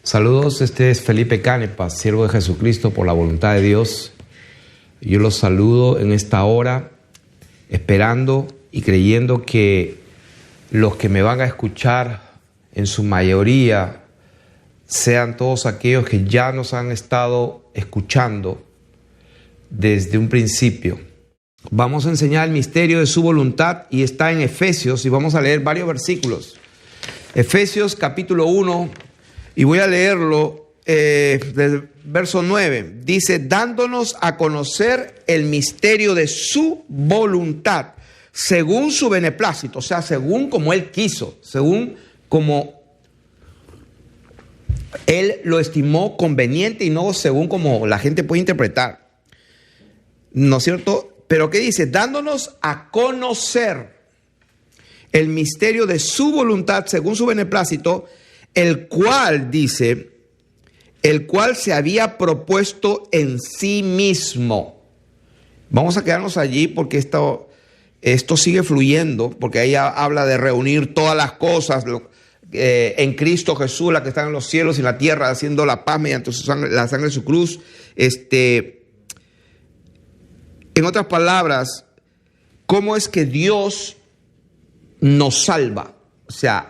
Saludos, este es Felipe Canepa, siervo de Jesucristo por la voluntad de Dios. Yo los saludo en esta hora, esperando y creyendo que los que me van a escuchar, en su mayoría, sean todos aquellos que ya nos han estado escuchando desde un principio. Vamos a enseñar el misterio de su voluntad y está en Efesios y vamos a leer varios versículos. Efesios capítulo 1 y voy a leerlo del verso 9. Dice, dándonos a conocer el misterio de su voluntad, según su beneplácito, o sea, según como Él quiso, según como Él lo estimó conveniente y no según como la gente puede interpretar. ¿No es cierto? Pero ¿qué dice? Dándonos a conocer el misterio de su voluntad según su beneplácito, el cual, dice, el cual se había propuesto en sí mismo. Vamos a quedarnos allí porque esto sigue fluyendo, porque ahí habla de reunir todas las cosas en Cristo Jesús, las que están en los cielos y en la tierra, haciendo la paz mediante la sangre de su cruz. En otras palabras, ¿cómo es que Dios nos salva? O sea,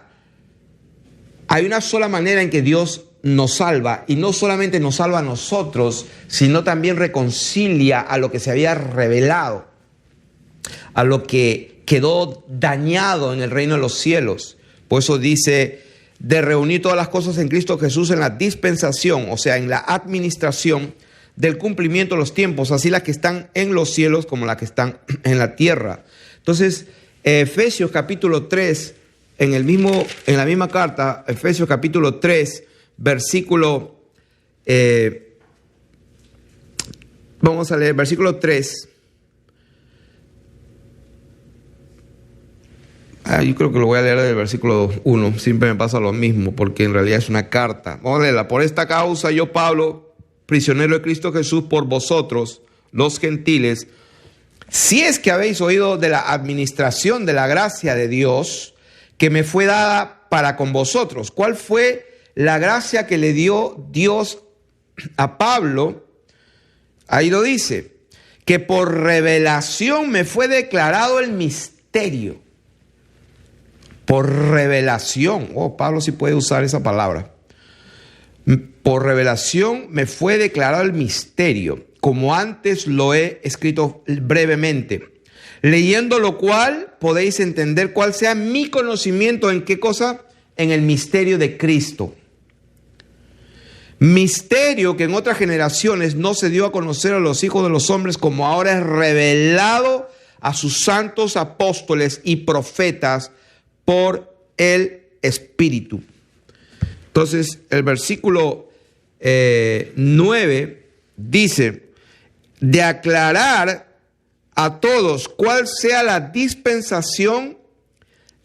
hay una sola manera en que Dios nos salva, y no solamente nos salva a nosotros, sino también reconcilia a lo que se había revelado, a lo que quedó dañado en el reino de los cielos. Por eso dice, de reunir todas las cosas en Cristo Jesús en la dispensación, o sea, en la administración del cumplimiento de los tiempos, así las que están en los cielos como las que están en la tierra. Entonces, Efesios capítulo 3, en la misma carta, Efesios capítulo 3, versículo, vamos a leer versículo 3. Yo creo que lo voy a leer del versículo 1, siempre me pasa lo mismo, porque en realidad es una carta. Vamos a leerla. Por esta causa yo, Pablo, prisionero de Cristo Jesús, por vosotros, los gentiles, si es que habéis oído de la administración de la gracia de Dios, que me fue dada para con vosotros. ¿Cuál fue la gracia que le dio Dios a Pablo? Ahí lo dice, que por revelación me fue declarado el misterio. Por revelación. Oh, Pablo sí puede usar esa palabra. Por revelación me fue declarado el misterio, como antes lo he escrito brevemente. Leyendo lo cual podéis entender cuál sea mi conocimiento en qué cosa, en el misterio de Cristo. Misterio que en otras generaciones no se dio a conocer a los hijos de los hombres, como ahora es revelado a sus santos apóstoles y profetas por el Espíritu. Entonces, el versículo 9 dice, de aclarar a todos cuál sea la dispensación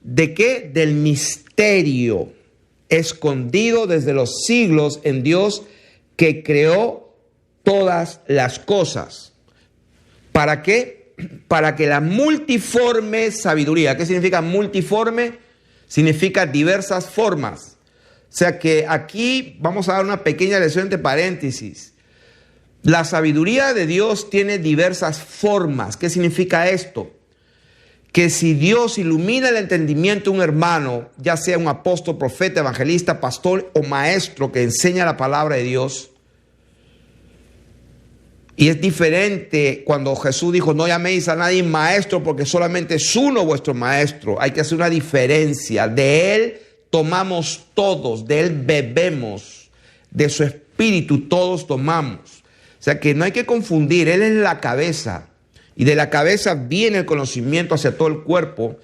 de qué, del misterio escondido desde los siglos en Dios que creó todas las cosas. ¿Para qué? Para que la multiforme sabiduría. ¿Qué significa multiforme? Significa diversas formas. O sea que aquí vamos a dar una pequeña lección entre paréntesis. La sabiduría de Dios tiene diversas formas. ¿Qué significa esto? Que si Dios ilumina el entendimiento de un hermano, ya sea un apóstol, profeta, evangelista, pastor o maestro que enseña la palabra de Dios, y es diferente cuando Jesús dijo, no llaméis a nadie maestro porque solamente es uno vuestro maestro. Hay que hacer una diferencia. De Él tomamos todos, de Él bebemos, de su espíritu todos tomamos. O sea que no hay que confundir, Él es la cabeza y de la cabeza viene el conocimiento hacia todo el cuerpo.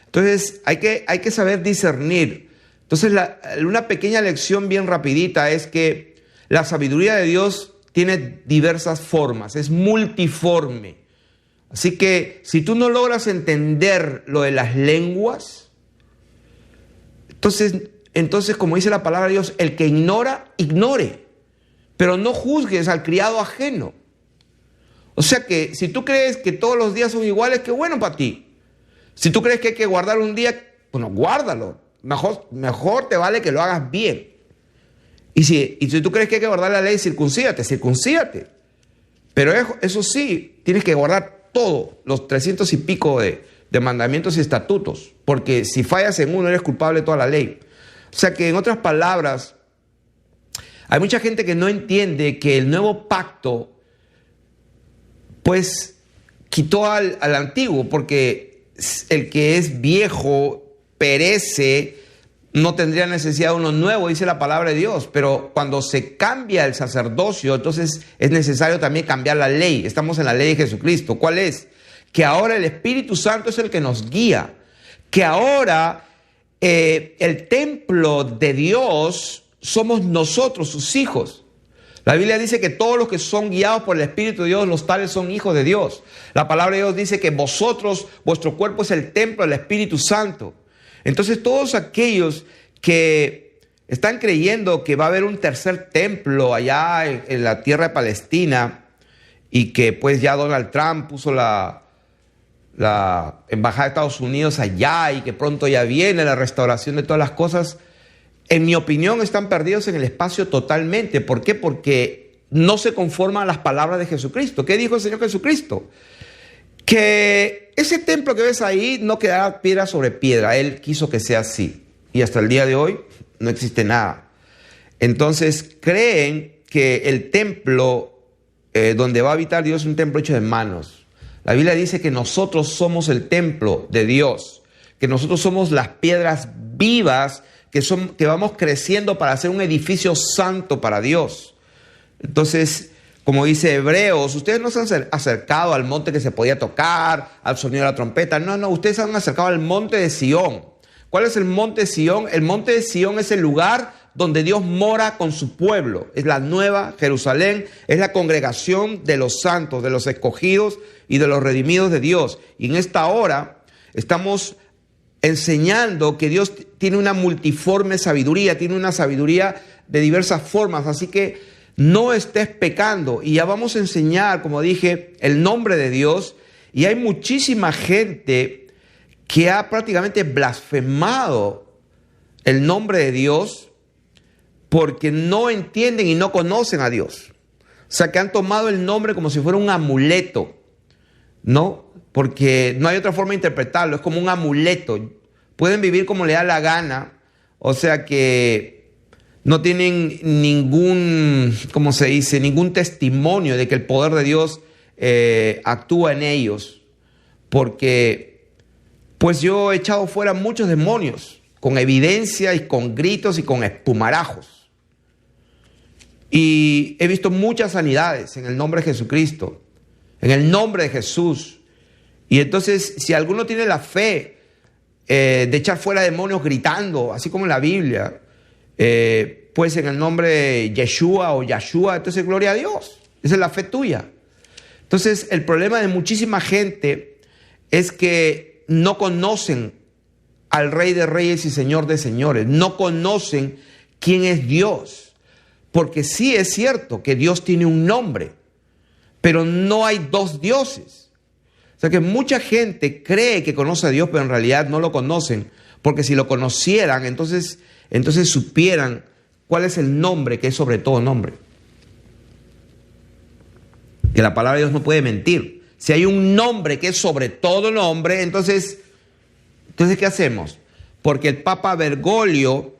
Entonces hay que saber discernir. Entonces una pequeña lección bien rapidita es que la sabiduría de Dios tiene diversas formas, es multiforme. Así que si tú no logras entender lo de las lenguas, entonces como dice la palabra de Dios, el que ignora, ignore. Pero no juzgues al criado ajeno. O sea que si tú crees que todos los días son iguales, qué bueno para ti. Si tú crees que hay que guardar un día, bueno, guárdalo. Mejor te vale que lo hagas bien. Y si tú crees que hay que guardar la ley, circuncídate. Pero eso sí, tienes que guardar todos los 300 y pico de mandamientos y estatutos, porque si fallas en uno, eres culpable de toda la ley. O sea que, en otras palabras, hay mucha gente que no entiende que el nuevo pacto, pues, quitó al antiguo, porque el que es viejo perece, no tendría necesidad de uno nuevo, dice la palabra de Dios. Pero cuando se cambia el sacerdocio, entonces es necesario también cambiar la ley. Estamos en la ley de Jesucristo. ¿Cuál es? Que ahora el Espíritu Santo es el que nos guía. Que ahora el templo de Dios somos nosotros, sus hijos. La Biblia dice que todos los que son guiados por el Espíritu de Dios, los tales son hijos de Dios. La palabra de Dios dice que vosotros, vuestro cuerpo es el templo del Espíritu Santo. Entonces, todos aquellos que están creyendo que va a haber un tercer templo allá en la tierra de Palestina, y que pues ya Donald Trump puso la embajada de Estados Unidos allá, y que pronto ya viene la restauración de todas las cosas, en mi opinión están perdidos en el espacio totalmente. ¿Por qué? Porque no se conforman a las palabras de Jesucristo. ¿Qué dijo el Señor Jesucristo? Que ese templo que ves ahí no quedará piedra sobre piedra. Él quiso que sea así. Y hasta el día de hoy no existe nada. Entonces creen que el templo donde va a habitar Dios es un templo hecho de manos. La Biblia dice que nosotros somos el templo de Dios. Que nosotros somos las piedras vivas que vamos creciendo para hacer un edificio santo para Dios. Entonces, como dice Hebreos, ustedes no se han acercado al monte que se podía tocar, al sonido de la trompeta. No, ustedes se han acercado al monte de Sión. ¿Cuál es el monte de Sión? El monte de Sión es el lugar donde Dios mora con su pueblo. Es la nueva Jerusalén, es la congregación de los santos, de los escogidos y de los redimidos de Dios. Y en esta hora estamos enseñando que Dios tiene una multiforme sabiduría, tiene una sabiduría de diversas formas. Así que no estés pecando. Y ya vamos a enseñar, como dije, el nombre de Dios. Y hay muchísima gente que ha prácticamente blasfemado el nombre de Dios porque no entienden y no conocen a Dios. O sea, que han tomado el nombre como si fuera un amuleto, ¿no? Porque no hay otra forma de interpretarlo. Es como un amuleto. Pueden vivir como le da la gana. O sea que no tienen ningún, ¿cómo se dice? Ningún testimonio de que el poder de Dios actúa en ellos. Porque pues yo he echado fuera muchos demonios con evidencia y con gritos y con espumarajos. Y he visto muchas sanidades en el nombre de Jesucristo, en el nombre de Jesús. Y entonces, si alguno tiene la fe de echar fuera demonios gritando, así como en la Biblia, pues en el nombre de Yeshua o Yahshua, entonces gloria a Dios. Esa es la fe tuya. Entonces, el problema de muchísima gente es que no conocen al Rey de Reyes y Señor de Señores. No conocen quién es Dios. Porque sí es cierto que Dios tiene un nombre, pero no hay dos dioses. O sea que mucha gente cree que conoce a Dios, pero en realidad no lo conocen. Porque si lo conocieran, entonces supieran cuál es el nombre que es sobre todo nombre. Que la palabra de Dios no puede mentir. Si hay un nombre que es sobre todo nombre, entonces ¿qué hacemos? Porque el Papa Bergoglio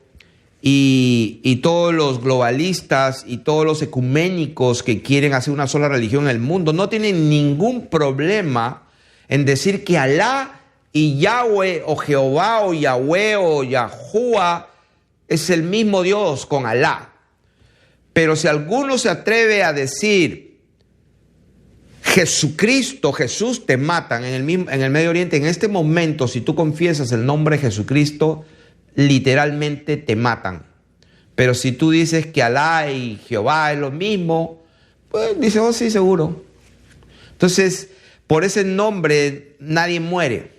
y todos los globalistas y todos los ecuménicos que quieren hacer una sola religión en el mundo no tienen ningún problema en decir que Alá y Yahweh o Jehová o Yahweh o Yahuwah es el mismo Dios con Alá. Pero si alguno se atreve a decir Jesucristo, Jesús, te matan en el Medio Oriente. En este momento, si tú confiesas el nombre de Jesucristo, literalmente te matan. Pero si tú dices que Alá y Jehová es lo mismo, pues dice, oh sí, seguro. Entonces, por ese nombre nadie muere.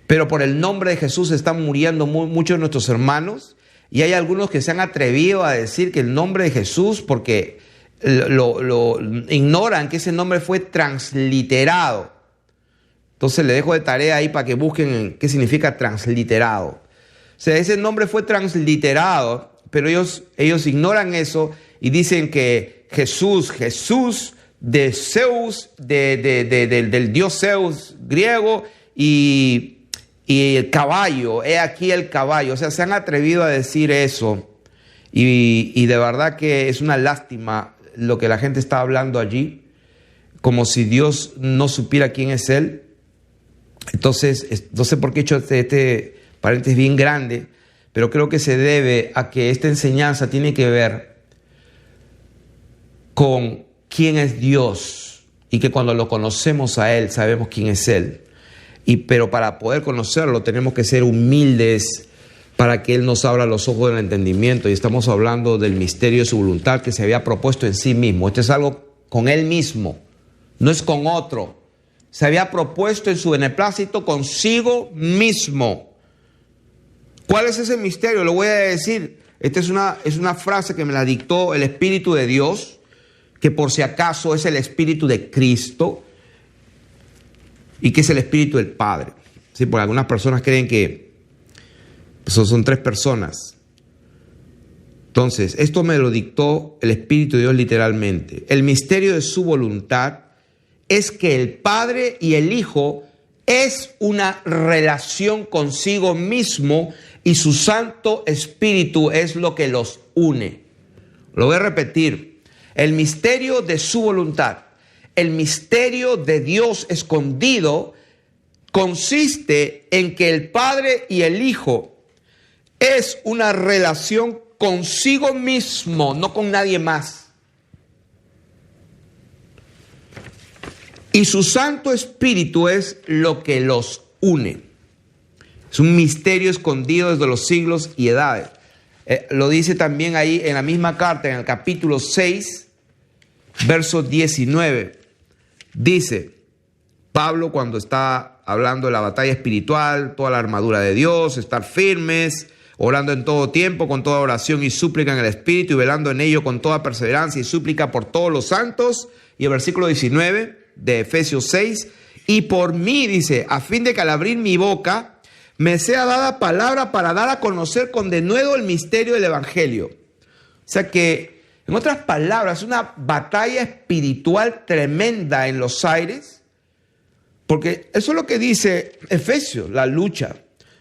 Pero por el nombre de Jesús están muriendo muchos de nuestros hermanos. Y hay algunos que se han atrevido a decir que el nombre de Jesús, porque lo ignoran que ese nombre fue transliterado. Entonces le dejo de tarea ahí para que busquen qué significa transliterado. O sea, ese nombre fue transliterado pero ellos ignoran eso y dicen que Jesús de Zeus, del dios Zeus griego, y el caballo, he aquí el caballo. O sea, se han atrevido a decir eso, y de verdad que es una lástima lo que la gente está hablando allí, como si Dios no supiera quién es Él. Entonces, no sé por qué he hecho este paréntesis bien grande, pero creo que se debe a que esta enseñanza tiene que ver con quién es Dios, y que cuando lo conocemos a Él, sabemos quién es Él. Pero para poder conocerlo tenemos que ser humildes para que Él nos abra los ojos del entendimiento. Y estamos hablando del misterio de su voluntad que se había propuesto en sí mismo. Esto es algo con Él mismo, no es con otro. Se había propuesto en su beneplácito consigo mismo. ¿Cuál es ese misterio? Lo voy a decir. Esta es una frase que me la dictó el Espíritu de Dios, que por si acaso es el Espíritu de Cristo, y que es el Espíritu del Padre. Sí, porque algunas personas creen que son tres personas. Entonces, esto me lo dictó el Espíritu de Dios literalmente. El misterio de su voluntad es que el Padre y el Hijo es una relación consigo mismo, y su Santo Espíritu es lo que los une. Lo voy a repetir. El misterio de su voluntad, el misterio de Dios escondido, consiste en que el Padre y el Hijo es una relación consigo mismo, no con nadie más. Y su Santo Espíritu es lo que los une. Es un misterio escondido desde los siglos y edades. Lo dice también ahí en la misma carta, en el capítulo 6, verso 19. Dice Pablo, cuando está hablando de la batalla espiritual, toda la armadura de Dios, estar firmes, orando en todo tiempo, con toda oración y súplica en el Espíritu, y velando en ello con toda perseverancia y súplica por todos los santos. Y el versículo 19 de Efesios 6, y por mí, dice, a fin de que al abrir mi boca me sea dada palabra para dar a conocer con denuedo el misterio del Evangelio. O sea que, en otras palabras, una batalla espiritual tremenda en los aires, porque eso es lo que dice Efesios, la lucha.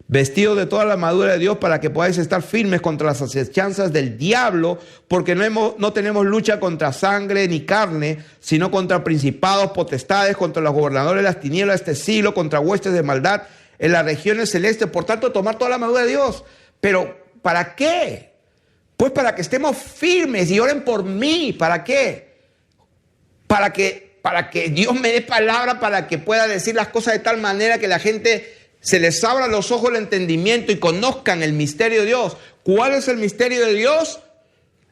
Vestidos de toda la armadura de Dios para que podáis estar firmes contra las acechanzas del diablo, porque no tenemos lucha contra sangre ni carne, sino contra principados, potestades, contra los gobernadores de las tinieblas de este siglo, contra huestes de maldad en las regiones celestes. Por tanto, tomar toda la armadura de Dios. Pero, ¿para qué? Pues para que estemos firmes y oren por mí. ¿Para qué? Para que Dios me dé palabra, para que pueda decir las cosas de tal manera que la gente se les abra los ojos del entendimiento y conozcan el misterio de Dios. ¿Cuál es el misterio de Dios?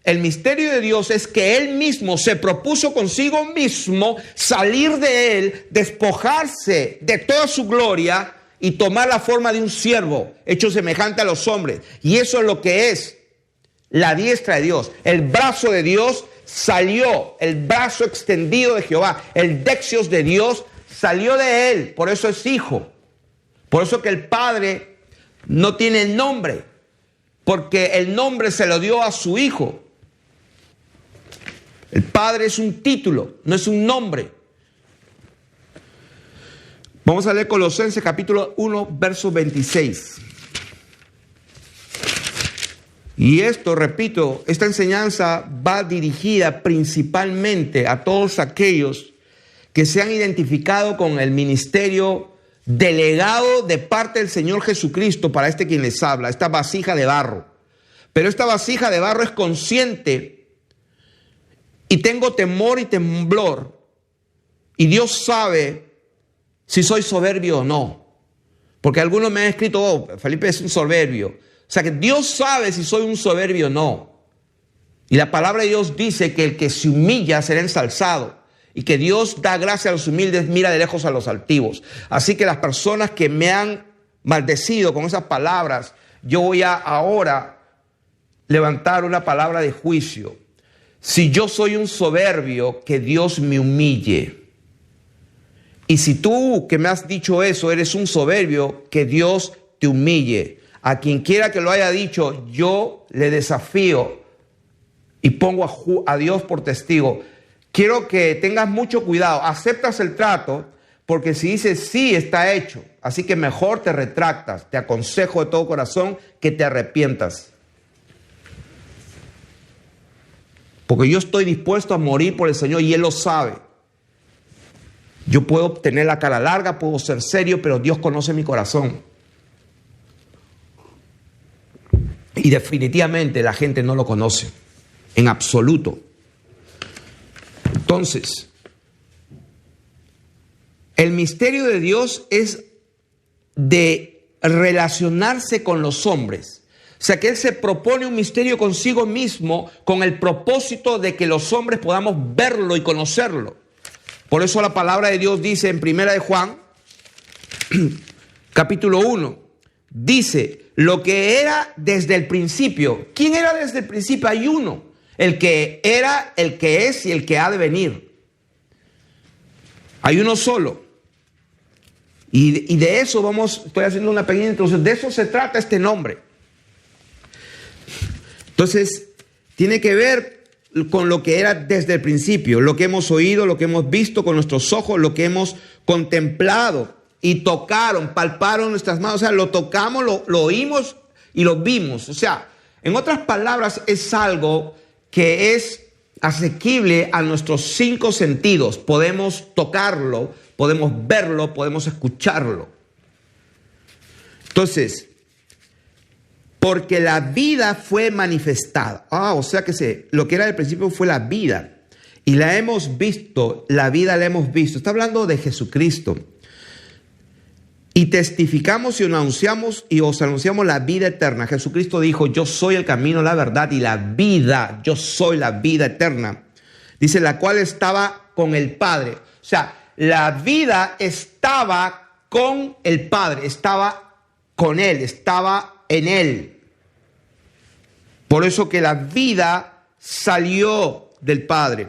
El misterio de Dios es que Él mismo se propuso consigo mismo salir de Él, despojarse de toda su gloria y tomar la forma de un siervo, hecho semejante a los hombres. Y eso es lo que es la diestra de Dios. El brazo de Dios salió, el brazo extendido de Jehová, el Dexios de Dios salió de Él. Por eso es hijo. Por eso que el Padre no tiene nombre, porque el nombre se lo dio a su Hijo. El Padre es un título, no es un nombre. Vamos a leer Colosenses capítulo 1, verso 26. Y esto, repito, esta enseñanza va dirigida principalmente a todos aquellos que se han identificado con el ministerio delegado de parte del Señor Jesucristo para quien les habla, esta vasija de barro. Pero esta vasija de barro es consciente y tengo temor y temblor. Y Dios sabe si soy soberbio o no. Porque algunos me han escrito, oh, Felipe es un soberbio. O sea que Dios sabe si soy un soberbio o no. Y la palabra de Dios dice que el que se humilla será ensalzado. Y que Dios da gracia a los humildes, mira de lejos a los altivos. Así que las personas que me han maldecido con esas palabras, yo voy a ahora levantar una palabra de juicio. Si yo soy un soberbio, que Dios me humille. Y si tú que me has dicho eso eres un soberbio, que Dios te humille. A quien quiera que lo haya dicho, yo le desafío y pongo a Dios por testigo. Quiero que tengas mucho cuidado. Aceptas el trato, porque si dices sí, está hecho. Así que mejor te retractas. Te aconsejo de todo corazón que te arrepientas. Porque yo estoy dispuesto a morir por el Señor y Él lo sabe. Yo puedo tener la cara larga, puedo ser serio, pero Dios conoce mi corazón. Y definitivamente la gente no lo conoce, en absoluto. Entonces, el misterio de Dios es de relacionarse con los hombres. O sea que Él se propone un misterio consigo mismo con el propósito de que los hombres podamos verlo y conocerlo. Por eso la palabra de Dios dice en 1 de Juan, capítulo 1, dice, lo que era desde el principio. ¿Quién era desde el principio? Hay uno, el que era, el que es y el que ha de venir. Hay uno solo. Y de eso estoy haciendo una pequeña introducción. De eso se trata este nombre. Entonces, tiene que ver con lo que era desde el principio, lo que hemos oído, lo que hemos visto con nuestros ojos, lo que hemos contemplado y tocaron, palparon nuestras manos. O sea, lo tocamos, lo oímos y lo vimos. O sea, en otras palabras, es algo que es asequible a nuestros 5 sentidos. Podemos tocarlo, podemos verlo, podemos escucharlo. Entonces, porque la vida fue manifestada. O sea que lo que era del principio fue la vida. Y la hemos visto, la vida la hemos visto. Está hablando de Jesucristo. Y testificamos y os anunciamos la vida eterna. Jesucristo dijo, yo soy el camino, la verdad y la vida. Yo soy la vida eterna. Dice, la cual estaba con el Padre. O sea, la vida estaba con el Padre, estaba con Él, estaba en Él. Por eso que la vida salió del Padre.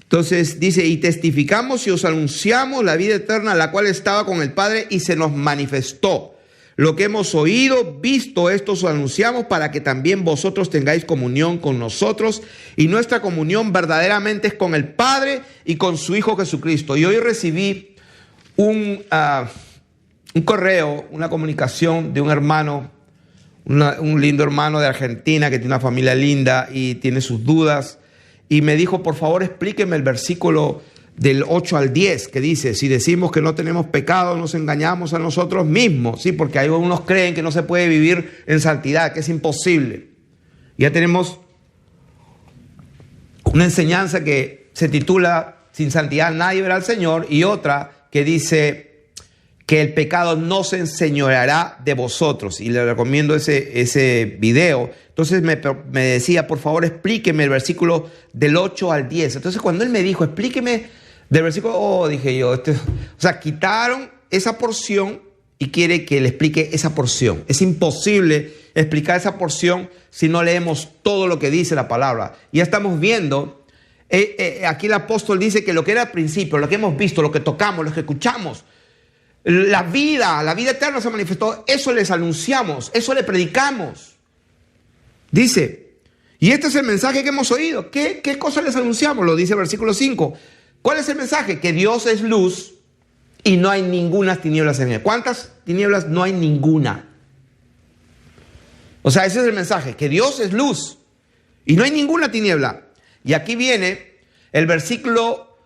Entonces dice, y testificamos y os anunciamos la vida eterna, la cual estaba con el Padre y se nos manifestó. Lo que hemos oído, visto, esto os anunciamos para que también vosotros tengáis comunión con nosotros. Y nuestra comunión verdaderamente es con el Padre y con su Hijo Jesucristo. Y hoy recibí un correo, una comunicación de un hermano, un lindo hermano de Argentina que tiene una familia linda y tiene sus dudas. Y me dijo, por favor, explíqueme el versículo del 8 al 10, que dice, si decimos que no tenemos pecado, nos engañamos a nosotros mismos. Sí, porque hay unos creen que no se puede vivir en santidad, que es imposible. Ya tenemos una enseñanza que se titula, sin santidad nadie verá al Señor, y otra que dice que el pecado no se enseñoreará de vosotros. Y le recomiendo ese video. Entonces me decía, por favor, explíqueme el versículo del 8 al 10. Entonces cuando él me dijo, explíqueme del versículo, dije yo, o sea, quitaron esa porción y quiere que le explique esa porción. Es imposible explicar esa porción si no leemos todo lo que dice la palabra. Y ya estamos viendo, aquí el apóstol dice que lo que era al principio, lo que hemos visto, lo que tocamos, lo que escuchamos, la vida eterna se manifestó, eso les anunciamos, eso le predicamos. Dice, y este es el mensaje que hemos oído. ¿Qué cosa les anunciamos? Lo dice el versículo 5. ¿Cuál es el mensaje? Que Dios es luz y no hay ninguna tinieblas en él. ¿Cuántas tinieblas? No hay ninguna. O sea, ese es el mensaje, que Dios es luz y no hay ninguna tiniebla. Y aquí viene el versículo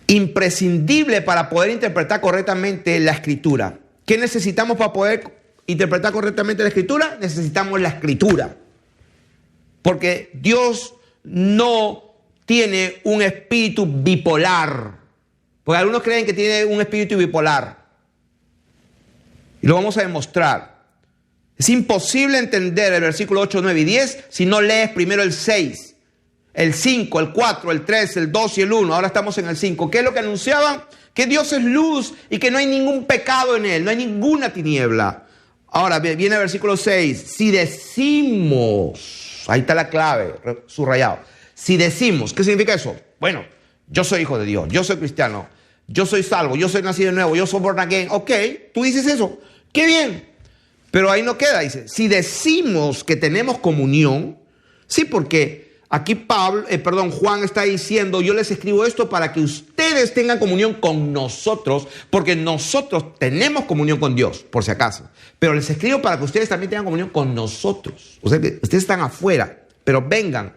imprescindible para poder interpretar correctamente la Escritura. ¿Qué necesitamos para poder interpretar correctamente la Escritura? Necesitamos la Escritura. Porque Dios no tiene un espíritu bipolar. Porque algunos creen que tiene un espíritu bipolar. Y lo vamos a demostrar. Es imposible entender el versículo 8, 9 y 10 si no lees primero el 6. El 5, el 4, el 3, el 2 y el 1. Ahora estamos en el 5. ¿Qué es lo que anunciaban? Que Dios es luz y que no hay ningún pecado en él. No hay ninguna tiniebla. Ahora viene el versículo 6. Si decimos, ahí está la clave, subrayado. Si decimos, ¿qué significa eso? Bueno, yo soy hijo de Dios, yo soy cristiano, yo soy salvo, yo soy nacido de nuevo, yo soy born again. Ok, tú dices eso. ¡Qué bien! Pero ahí no queda, dice, si decimos que tenemos comunión, sí, porque aquí Juan está diciendo, yo les escribo esto para que ustedes tengan comunión con nosotros, porque nosotros tenemos comunión con Dios, por si acaso. Pero les escribo para que ustedes también tengan comunión con nosotros. O sea que ustedes están afuera, pero vengan.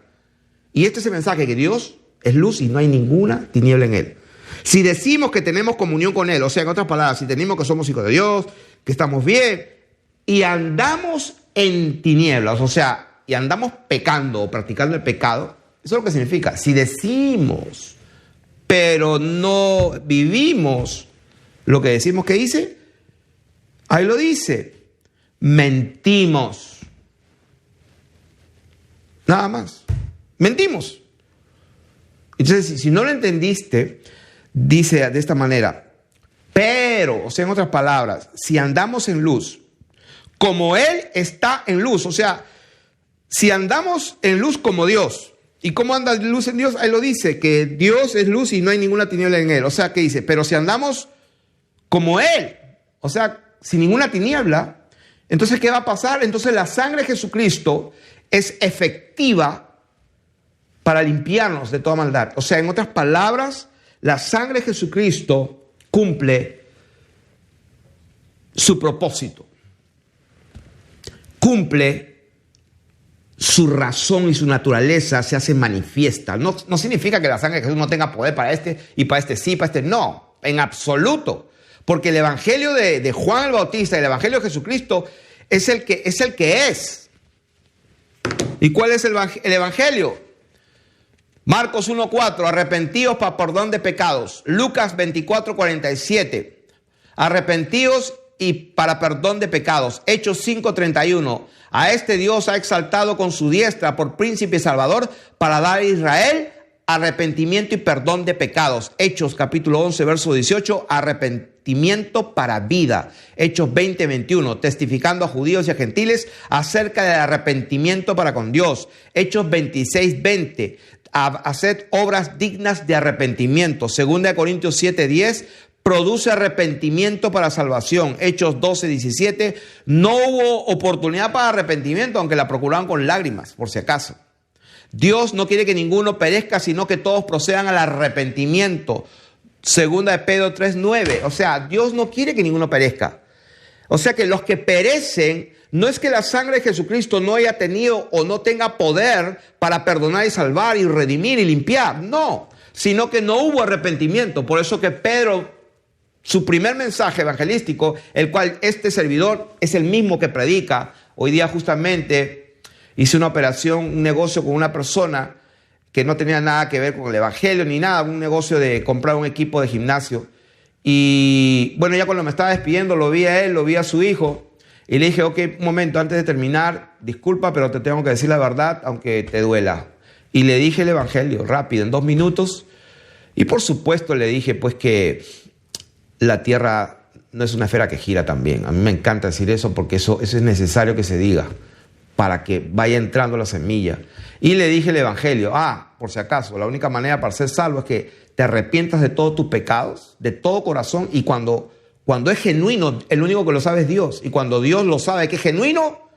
Y este es el mensaje, que Dios es luz y no hay ninguna tiniebla en Él. Si decimos que tenemos comunión con Él, o sea, en otras palabras, si tenemos que somos hijos de Dios, que estamos bien, y andamos en tinieblas, o sea, y andamos pecando o practicando el pecado, eso es lo que significa. Si decimos, pero no vivimos lo que decimos que dice, ahí lo dice, mentimos. Nada más. Mentimos. Entonces, si no lo entendiste, dice de esta manera, pero, o sea, en otras palabras, si andamos en luz, como Él está en luz, o sea, si andamos en luz como Dios, ¿y cómo anda luz en Dios? Ahí lo dice, que Dios es luz y no hay ninguna tiniebla en Él. O sea, ¿qué dice? Pero si andamos como Él, o sea, sin ninguna tiniebla, entonces, ¿qué va a pasar? Entonces, la sangre de Jesucristo es efectiva para limpiarnos de toda maldad. O sea, en otras palabras, la sangre de Jesucristo cumple su propósito. Cumple su razón y su naturaleza, se hace manifiesta. No significa que la sangre de Jesús no tenga poder para este y para este sí, para este no, en absoluto. Porque el evangelio de Juan el Bautista y el evangelio de Jesucristo es el que es. ¿Y cuál es el evangelio? Marcos 1:4, arrepentíos para perdón de pecados. Lucas 24:47, arrepentíos y para perdón de pecados. Hechos 5:31, a este Dios ha exaltado con su diestra por príncipe y salvador para dar a Israel arrepentimiento y perdón de pecados. Hechos capítulo 11, verso 18, arrepentimiento para vida. Hechos 20:21, testificando a judíos y a gentiles acerca del arrepentimiento para con Dios. Hechos 26:20, haced obras dignas de arrepentimiento. 2 Corintios 7:10, produce arrepentimiento para salvación. Hechos 12:17, no hubo oportunidad para arrepentimiento, aunque la procuraban con lágrimas, por si acaso. Dios no quiere que ninguno perezca, sino que todos procedan al arrepentimiento. 2 de Pedro 3:9, o sea, Dios no quiere que ninguno perezca. O sea que los que perecen, no es que la sangre de Jesucristo no haya tenido o no tenga poder para perdonar y salvar y redimir y limpiar, no, sino que no hubo arrepentimiento. Por eso que Pedro, su primer mensaje evangelístico, el cual este servidor es el mismo que predica. Hoy día justamente hice una operación, un negocio con una persona que no tenía nada que ver con el evangelio ni nada, un negocio de comprar un equipo de gimnasio. Y bueno, ya cuando me estaba despidiendo, lo vi a él, lo vi a su hijo, y le dije, ok, un momento, antes de terminar, disculpa, pero te tengo que decir la verdad, aunque te duela. Y le dije el evangelio, rápido, en 2 minutos. Y por supuesto le dije, pues, que la tierra no es una esfera que gira también. A mí me encanta decir eso porque eso es necesario que se diga para que vaya entrando la semilla. Y le dije el evangelio. Por si acaso, la única manera para ser salvo es que te arrepientas de todos tus pecados, de todo corazón, y cuando es genuino, el único que lo sabe es Dios. Y cuando Dios lo sabe que es genuino,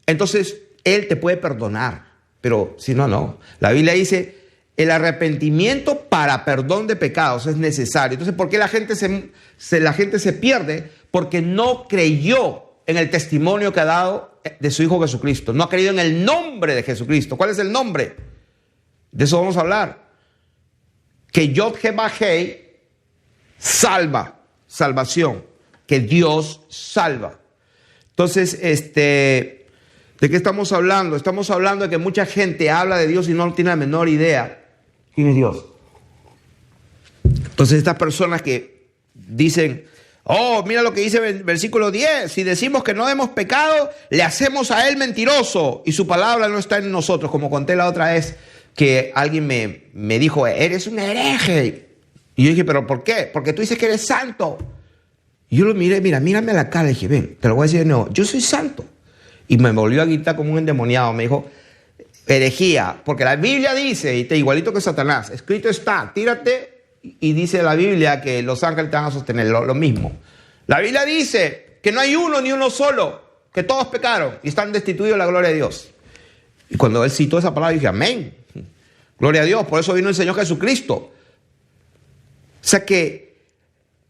entonces Él te puede perdonar. Pero si no, no. La Biblia dice, el arrepentimiento para perdón de pecados es necesario. Entonces, ¿por qué la gente se pierde? Porque no creyó en el testimonio que ha dado de su Hijo Jesucristo. No ha creído en el nombre de Jesucristo. ¿Cuál es el nombre? De eso vamos a hablar. Que Yod-Heh-Vah-Heh salva, salvación. Que Dios salva. Entonces, ¿de qué estamos hablando? Estamos hablando de que mucha gente habla de Dios y no tiene la menor idea quién es Dios. Entonces, estas personas que dicen, mira lo que dice el versículo 10, si decimos que no hemos pecado, le hacemos a Él mentiroso y su palabra no está en nosotros. Como conté la otra vez que alguien me dijo, eres un hereje. Y yo dije, ¿pero por qué? Porque tú dices que eres santo. Y yo lo miré, mírame a la cara y dije, ven, te lo voy a decir de nuevo, yo soy santo. Y me volvió a gritar como un endemoniado, me dijo, herejía, porque la Biblia dice, y te igualito que Satanás, escrito está, tírate, y dice la Biblia que los ángeles te van a sostener, lo mismo. La Biblia dice que no hay uno ni uno solo, que todos pecaron y están destituidos de la gloria de Dios. Y cuando él citó esa palabra, dije, amén. Gloria a Dios, por eso vino el Señor Jesucristo. O sea que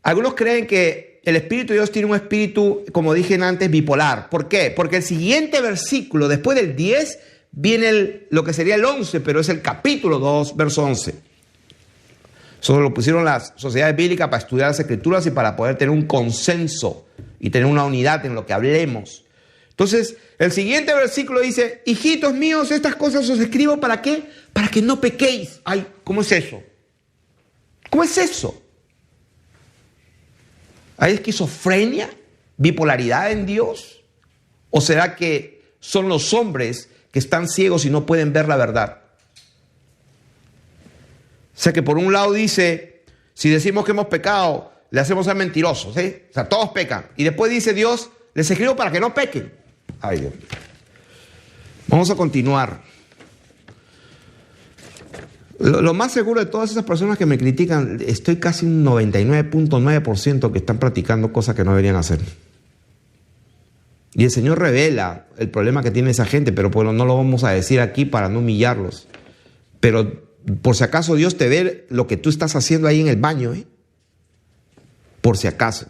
algunos creen que el Espíritu de Dios tiene un espíritu, como dije antes, bipolar. ¿Por qué? Porque el siguiente versículo, después del 10, viene lo que sería el 11, pero es el capítulo 2, verso 11. Eso lo pusieron las sociedades bíblicas para estudiar las Escrituras y para poder tener un consenso y tener una unidad en lo que hablemos. Entonces, el siguiente versículo dice, hijitos míos, estas cosas os escribo, ¿para qué? Para que no pequéis. Ay, ¿cómo es eso? ¿Cómo es eso? ¿Hay esquizofrenia? ¿Bipolaridad en Dios? ¿O será que son los hombres que están ciegos y no pueden ver la verdad? O sea que por un lado dice, si decimos que hemos pecado, le hacemos ser mentirosos, ¿sí? O sea, todos pecan. Y después dice Dios, les escribo para que no pequen. Ay, Dios. Vamos a continuar. Lo más seguro de todas esas personas que me critican, estoy casi un 99.9% que están practicando cosas que no deberían hacer. Y el Señor revela el problema que tiene esa gente, pero bueno, no lo vamos a decir aquí para no humillarlos. Pero por si acaso Dios te ve lo que tú estás haciendo ahí en el baño, ¿eh? Por si acaso.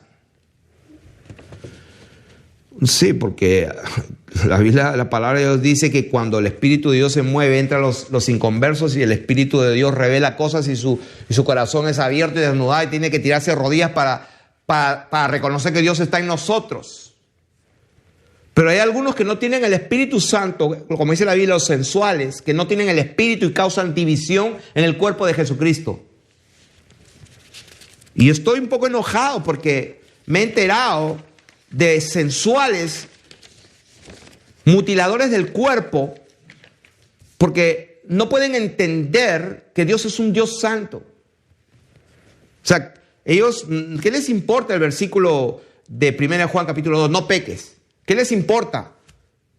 Sí, porque la Biblia, la palabra de Dios dice que cuando el Espíritu de Dios se mueve, entran los inconversos y el Espíritu de Dios revela cosas y su corazón es abierto y desnudado y tiene que tirarse de rodillas para reconocer que Dios está en nosotros. Pero hay algunos que no tienen el Espíritu Santo, como dice la Biblia, los sensuales, que no tienen el Espíritu y causan división en el cuerpo de Jesucristo. Y estoy un poco enojado porque me he enterado de sensuales, mutiladores del cuerpo, porque no pueden entender que Dios es un Dios santo. O sea, ellos, ¿qué les importa el versículo de 1 Juan capítulo 2? No peques. ¿Qué les importa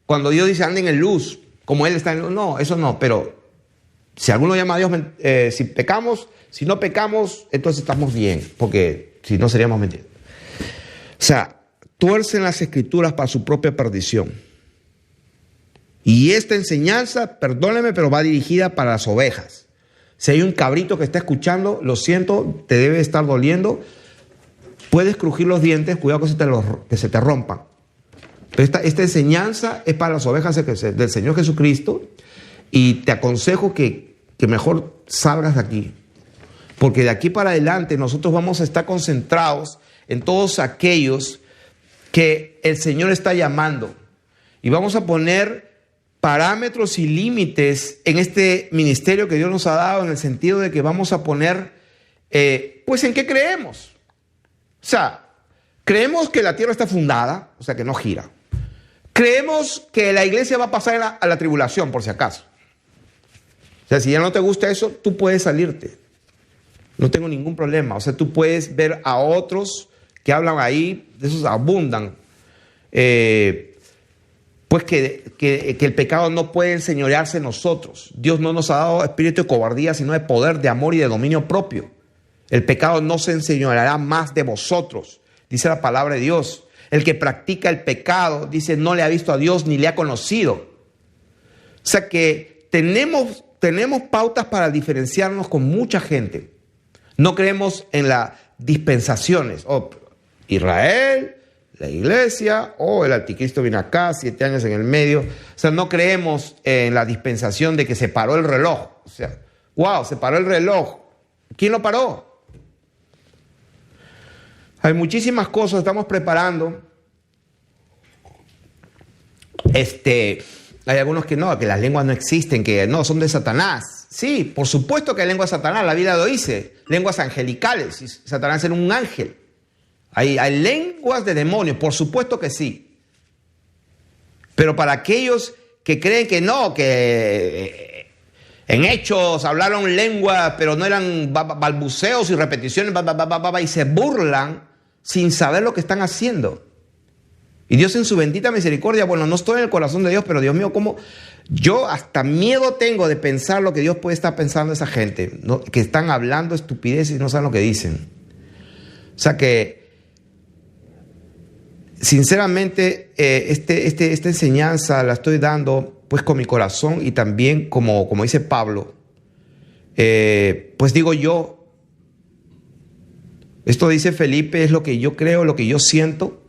cuando Dios dice anden en luz, como Él está en luz? No, eso no, pero si alguno llama a Dios, si pecamos, si no pecamos, entonces estamos bien, porque si no seríamos mentiras. O sea, tuercen las Escrituras para su propia perdición. Y esta enseñanza, perdóneme, pero va dirigida para las ovejas. Si hay un cabrito que está escuchando, lo siento, te debe estar doliendo. Puedes crujir los dientes, cuidado que se te rompan. Pero esta enseñanza es para las ovejas del Señor Jesucristo. Y te aconsejo que mejor salgas de aquí. Porque de aquí para adelante nosotros vamos a estar concentrados en todos aquellos que el Señor está llamando. Y vamos a poner parámetros y límites en este ministerio que Dios nos ha dado, en el sentido de que vamos a poner, pues, ¿en qué creemos? O sea, creemos que la tierra está fundada, o sea, que no gira. Creemos que la iglesia va a pasar a la tribulación, por si acaso. O sea, si ya no te gusta eso, tú puedes salirte. No tengo ningún problema. O sea, tú puedes ver a otros que hablan ahí, de esos abundan, pues que el pecado no puede enseñorearse en nosotros. Dios no nos ha dado espíritu de cobardía, sino de poder, de amor y de dominio propio. El pecado no se enseñoreará más de vosotros, dice la palabra de Dios. El que practica el pecado, dice, no le ha visto a Dios ni le ha conocido. O sea que tenemos pautas para diferenciarnos con mucha gente. No creemos en las dispensaciones. Israel, la iglesia, el anticristo viene acá, 7 años en el medio. O sea, no creemos en la dispensación de que se paró el reloj. O sea, wow, se paró el reloj. ¿Quién lo paró? Hay muchísimas cosas, estamos preparando. Hay algunos que no, que las lenguas no existen, que no, son de Satanás. Sí, por supuesto que hay lenguas de Satanás, la Biblia lo dice, lenguas angelicales, y Satanás era un ángel. Hay lenguas de demonios, por supuesto que sí. Pero para aquellos que creen que no, que en Hechos hablaron lengua, pero no eran balbuceos y repeticiones, y se burlan sin saber lo que están haciendo. Y Dios en su bendita misericordia, bueno, no estoy en el corazón de Dios, pero Dios mío, ¿cómo? Yo hasta miedo tengo de pensar lo que Dios puede estar pensando esa gente, ¿no? Que están hablando estupideces y no saben lo que dicen. O sea que sinceramente, esta enseñanza la estoy dando pues con mi corazón y también como dice Pablo, pues digo yo, esto dice Felipe, es lo que yo creo, lo que yo siento,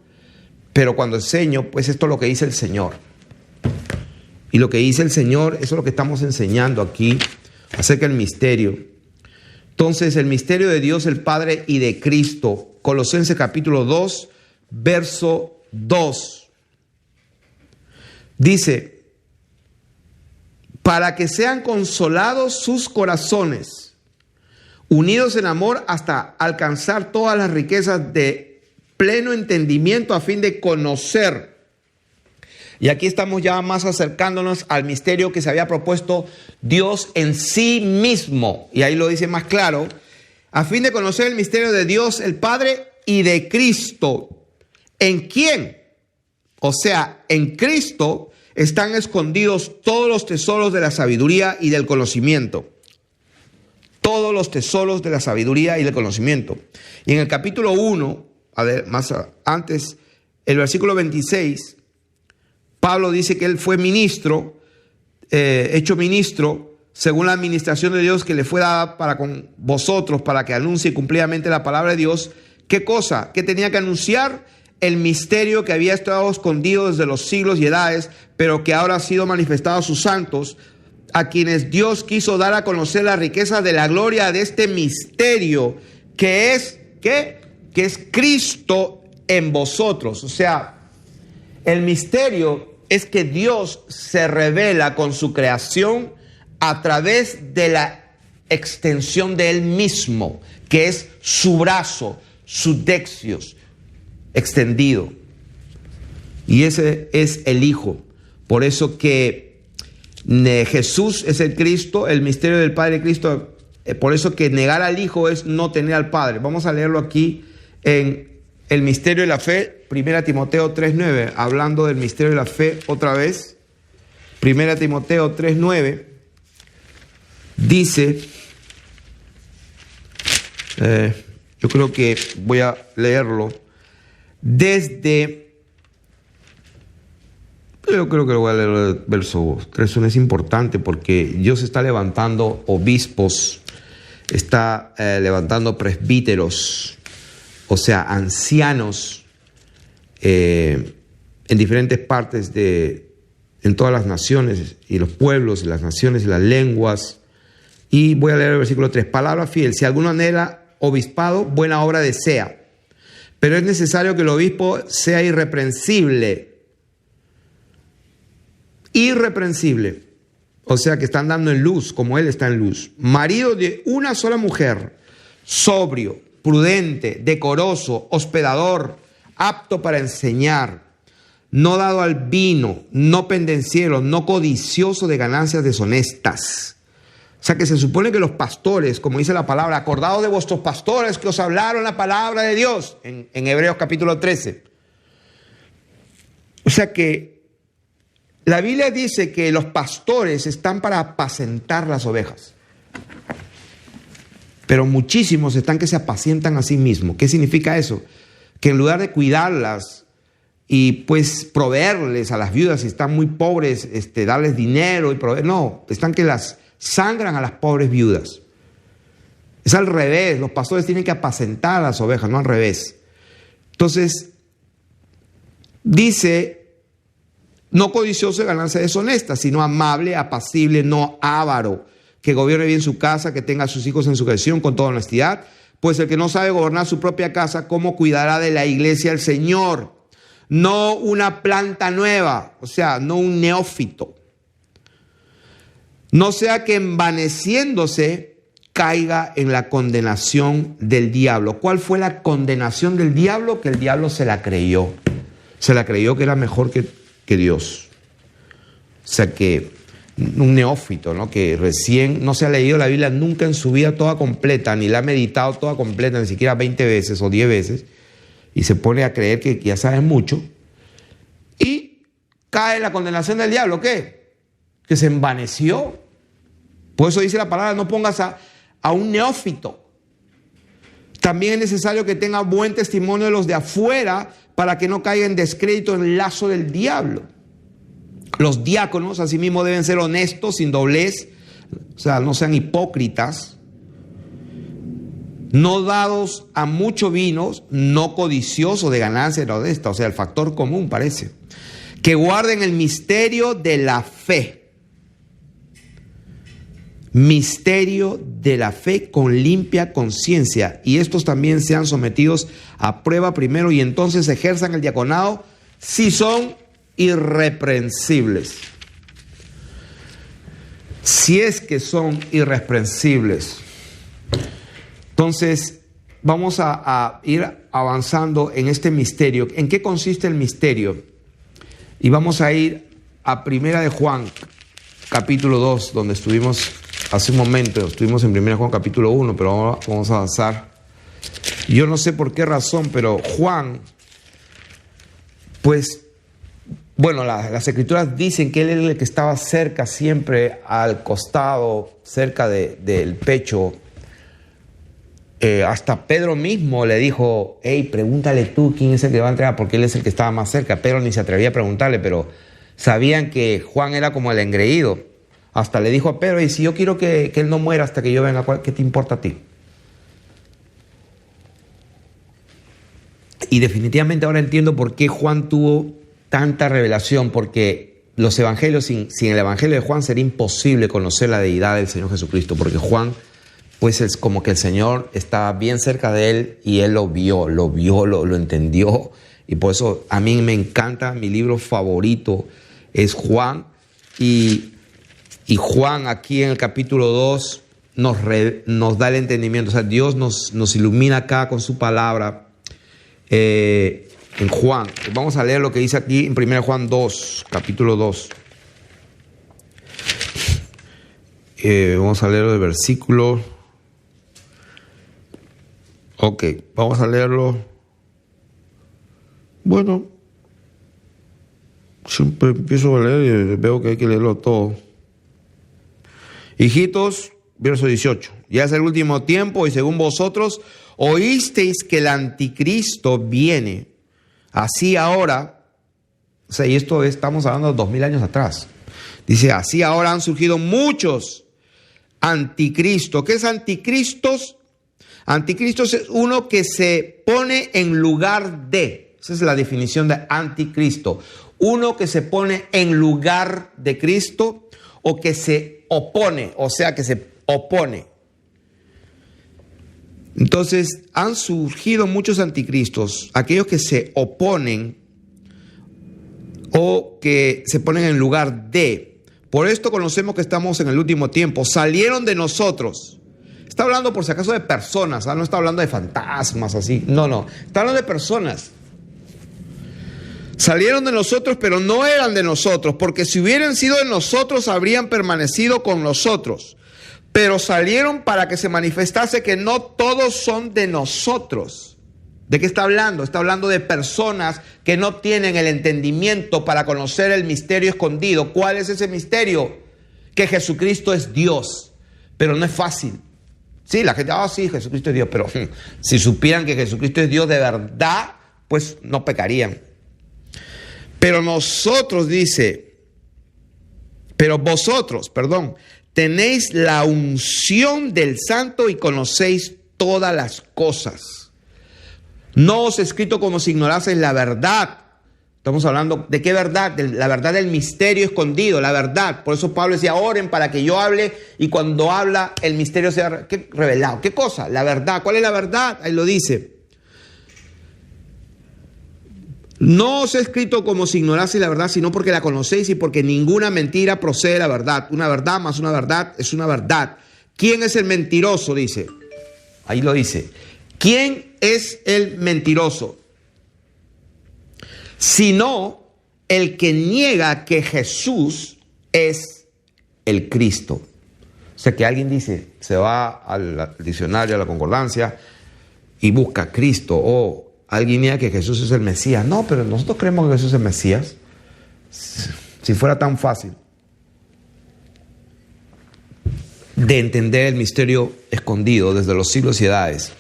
pero cuando enseño, pues esto es lo que dice el Señor. Y lo que dice el Señor, eso es lo que estamos enseñando aquí acerca del misterio. Entonces, el misterio de Dios el Padre y de Cristo, Colosenses capítulo 2, verso 2. Dice, para que sean consolados sus corazones, unidos en amor hasta alcanzar todas las riquezas de pleno entendimiento a fin de conocer. Y aquí estamos ya más acercándonos al misterio que se había propuesto Dios en sí mismo. Y ahí lo dice más claro. A fin de conocer el misterio de Dios, el Padre y de Cristo. ¿En quién? O sea, en Cristo están escondidos todos los tesoros de la sabiduría y del conocimiento. Todos los tesoros de la sabiduría y del conocimiento. Y en el capítulo 1, más antes, el versículo 26, Pablo dice que él fue ministro, hecho ministro, según la administración de Dios que le fue dada para con vosotros, para que anuncie cumplidamente la palabra de Dios. ¿Qué cosa? Que tenía que anunciar el misterio que había estado escondido desde los siglos y edades, pero que ahora ha sido manifestado a sus santos, a quienes Dios quiso dar a conocer la riqueza de la gloria de este misterio, que es, ¿qué? Que es Cristo en vosotros. O sea, el misterio es que Dios se revela con su creación a través de la extensión de Él mismo, que es su brazo, su dexios extendido. Y ese es el Hijo. Por eso que Jesús es el Cristo, el misterio del Padre Cristo. Por eso que negar al Hijo es no tener al Padre. Vamos a leerlo aquí en el misterio de la fe, 1 Timoteo 3:9, hablando del misterio de la fe otra vez. 1 Timoteo 3:9 dice, yo creo que voy a leerlo yo creo que lo voy a leer el verso 3, es importante porque Dios está levantando obispos, está levantando presbíteros, o sea, ancianos en diferentes partes en todas las naciones y los pueblos y las naciones y las lenguas. Y voy a leer el versículo 3. Palabra fiel. Si alguno anhela obispado, buena obra desea. Pero es necesario que el obispo sea irreprensible. Irreprensible. O sea, que está andando en luz, como él está en luz. Marido de una sola mujer, sobrio, prudente, decoroso, hospedador, apto para enseñar, no dado al vino, no pendenciero, no codicioso de ganancias deshonestas. O sea que se supone que los pastores, como dice la palabra, acordados de vuestros pastores que os hablaron la palabra de Dios, en Hebreos capítulo 13. O sea que la Biblia dice que los pastores están para apacentar las ovejas. Pero muchísimos están que se apacientan a sí mismos. ¿Qué significa eso? Que en lugar de cuidarlas y pues proveerles a las viudas si están muy pobres, darles dinero y proveer, no, están que las sangran a las pobres viudas. Es al revés, los pastores tienen que apacentar a las ovejas, no al revés. Entonces, dice, no codicioso de ganancia deshonesta, sino amable, apacible, no avaro, que gobierne bien su casa, que tenga a sus hijos en sujeción con toda honestidad, pues el que no sabe gobernar su propia casa, ¿cómo cuidará de la iglesia el Señor? No una planta nueva, o sea, no un neófito. No sea que envaneciéndose caiga en la condenación del diablo. ¿Cuál fue la condenación del diablo? Que el diablo se la creyó. Se la creyó que era mejor que Dios. O sea que un neófito, ¿no? Que recién no se ha leído la Biblia nunca en su vida toda completa, ni la ha meditado toda completa, ni siquiera 20 veces o 10 veces, y se pone a creer que ya sabe mucho, y cae en la condenación del diablo. ¿Qué? Que se envaneció. Por eso dice la palabra, no pongas a un neófito. También es necesario que tenga buen testimonio de los de afuera, para que no caiga en descrédito en el lazo del diablo. Los diáconos, asimismo, deben ser honestos, sin doblez, o sea, no sean hipócritas, no dados a mucho vino, no codiciosos de ganancia honesta, o sea, el factor común parece, que guarden el misterio de la fe. Misterio de la fe con limpia conciencia, y estos también sean sometidos a prueba primero y entonces ejerzan el diaconado si son irreprensibles. Si es que son irreprensibles. Entonces vamos a ir avanzando en este misterio. ¿En qué consiste el misterio? Y vamos a ir a Primera de Juan, capítulo 2, donde estuvimos hace un momento. Estuvimos en Primera de Juan, capítulo 1, pero ahora vamos a avanzar. Yo no sé por qué razón, pero Juan, pues, bueno, las escrituras dicen que él era el que estaba cerca, siempre al costado, cerca del pecho. Hasta Pedro mismo le dijo, hey, pregúntale tú quién es el que va a entregar, porque él es el que estaba más cerca. Pedro ni se atrevía a preguntarle, pero sabían que Juan era como el engreído. Hasta le dijo a Pedro, y si yo quiero que él no muera hasta que yo venga, ¿qué te importa a ti? Y definitivamente ahora entiendo por qué Juan tuvo tanta revelación, porque los evangelios, sin el evangelio de Juan sería imposible conocer la deidad del Señor Jesucristo, porque Juan, pues es como que el Señor estaba bien cerca de él y él lo vio, lo entendió, y por eso a mí me encanta, mi libro favorito es Juan, y Juan aquí en el capítulo 2 nos da el entendimiento, o sea, Dios nos ilumina acá con su palabra en Juan. Vamos a leer lo que dice aquí en 1 Juan 2, capítulo 2. Vamos a leer el versículo. Ok, vamos a leerlo. Bueno, siempre empiezo a leer y veo que hay que leerlo todo. Hijitos, verso 18. Ya es el último tiempo y según vosotros oísteis que el anticristo viene. Así ahora, o sea, y esto estamos hablando de 2000 años atrás. Dice, así ahora han surgido muchos anticristos. ¿Qué es anticristos? Anticristos es uno que se pone en lugar de. Esa es la definición de anticristo. Uno que se pone en lugar de Cristo o que se opone, o sea, que se opone. Entonces, han surgido muchos anticristos, aquellos que se oponen o que se ponen en lugar de. Por esto conocemos que estamos en el último tiempo. Salieron de nosotros. Está hablando por si acaso de personas, no está hablando de fantasmas así. No, está hablando de personas. Salieron de nosotros, pero no eran de nosotros, porque si hubieran sido de nosotros, habrían permanecido con nosotros. Pero salieron para que se manifestase que no todos son de nosotros. ¿De qué está hablando? Está hablando de personas que no tienen el entendimiento para conocer el misterio escondido. ¿Cuál es ese misterio? Que Jesucristo es Dios, pero no es fácil. Sí, la gente, sí, Jesucristo es Dios, pero si supieran que Jesucristo es Dios de verdad, pues no pecarían. Pero nosotros, dice, pero vosotros, tenéis la unción del Santo y conocéis todas las cosas. No os he escrito como si ignoraseis la verdad. Estamos hablando de qué verdad, de la verdad del misterio escondido, la verdad. Por eso Pablo decía, oren para que yo hable y cuando habla el misterio sea revelado. ¿Qué cosa? La verdad. ¿Cuál es la verdad? Ahí lo dice. No os he escrito como si ignoraseis la verdad, sino porque la conocéis y porque ninguna mentira procede de la verdad. Una verdad más una verdad es una verdad. ¿Quién es el mentiroso? Dice. Ahí lo dice. ¿Quién es el mentiroso? Sino el que niega que Jesús es el Cristo. O sea que alguien dice, se va al diccionario, a la concordancia y busca Cristo o alguien niega que Jesús es el Mesías. No, pero nosotros creemos que Jesús es el Mesías. Si fuera tan fácil de entender el misterio escondido desde los siglos y edades,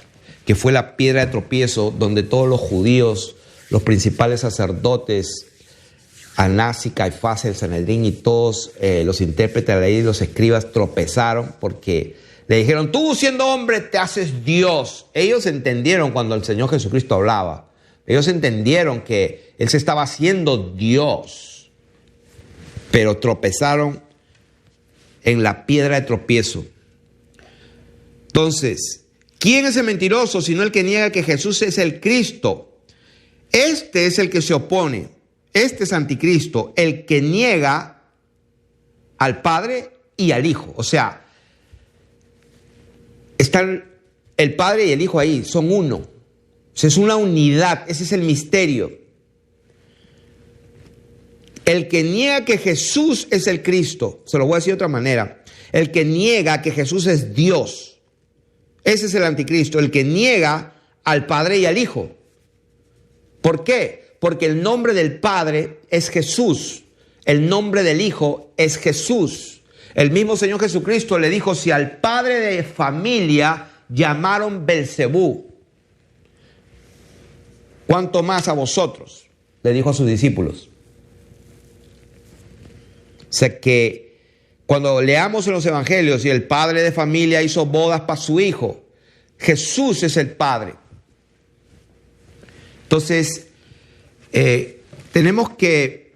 que fue la piedra de tropiezo donde todos los judíos, los principales sacerdotes, Anás y Caifás, el Sanedrín y todos los intérpretes de la ley y los escribas tropezaron porque le dijeron: tú siendo hombre te haces Dios. Ellos entendieron cuando el Señor Jesucristo hablaba. Ellos entendieron que Él se estaba haciendo Dios, pero tropezaron en la piedra de tropiezo. Entonces, ¿quién es el mentiroso sino el que niega que Jesús es el Cristo? Este es el que se opone. Este es anticristo, el que niega al Padre y al Hijo. O sea, están el Padre y el Hijo ahí, son uno. O sea, es una unidad, ese es el misterio. El que niega que Jesús es el Cristo, se lo voy a decir de otra manera, el que niega que Jesús es Dios, ese es el anticristo, el que niega al Padre y al Hijo. ¿Por qué? Porque el nombre del Padre es Jesús, el nombre del Hijo es Jesús. El mismo Señor Jesucristo le dijo: si al padre de familia llamaron Belcebú, ¿cuánto más a vosotros? Le dijo a sus discípulos. O sea que cuando leamos en los evangelios y el padre de familia hizo bodas para su hijo, Jesús es el Padre. Entonces, tenemos que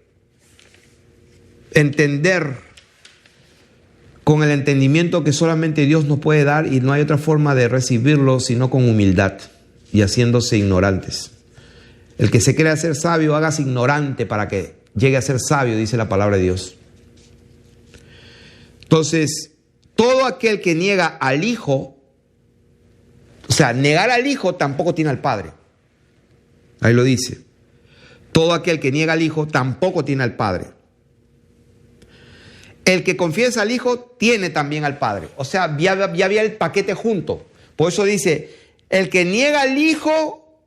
entender con el entendimiento que solamente Dios nos puede dar, y no hay otra forma de recibirlo sino con humildad y haciéndose ignorantes. El que se crea ser sabio, hágase ignorante para que llegue a ser sabio, dice la palabra de Dios. Entonces, todo aquel que niega al Hijo, o sea, negar al Hijo tampoco tiene al Padre. Ahí lo dice. Todo aquel que niega al Hijo tampoco tiene al Padre. El que confiesa al Hijo tiene también al Padre. O sea, ya había el paquete junto. Por eso dice, el que niega al Hijo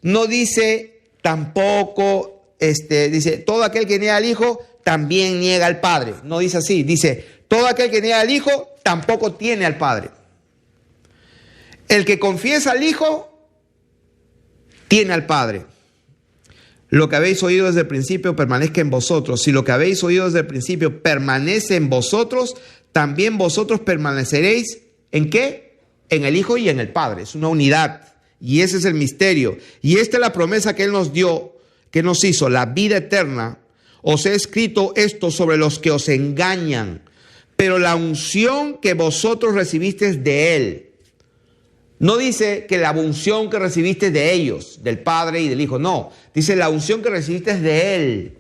no dice tampoco, dice, todo aquel que niega al Hijo también niega al Padre. No dice así, dice, todo aquel que niega al Hijo tampoco tiene al Padre. El que confiesa al Hijo tiene al Padre. Lo que habéis oído desde el principio permanezca en vosotros. Si lo que habéis oído desde el principio permanece en vosotros, también vosotros permaneceréis ¿en qué? En el Hijo y en el Padre. Es una unidad. Y ese es el misterio. Y esta es la promesa que Él nos dio, que nos hizo, la vida eterna. Os he escrito esto sobre los que os engañan, pero la unción que vosotros recibisteis de Él. No dice que la unción que recibiste de ellos, del Padre y del Hijo, no. Dice la unción que recibiste de Él.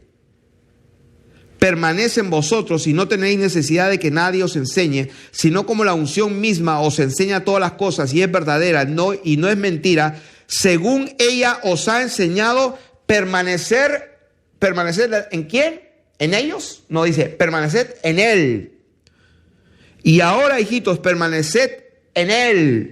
Permanece en vosotros y no tenéis necesidad de que nadie os enseñe, sino como la unción misma os enseña todas las cosas y es verdadera y no es mentira, según ella os ha enseñado, permanecer ¿en quién? ¿En ellos? No, dice permaneced en Él. Y ahora, hijitos, permaneced en Él,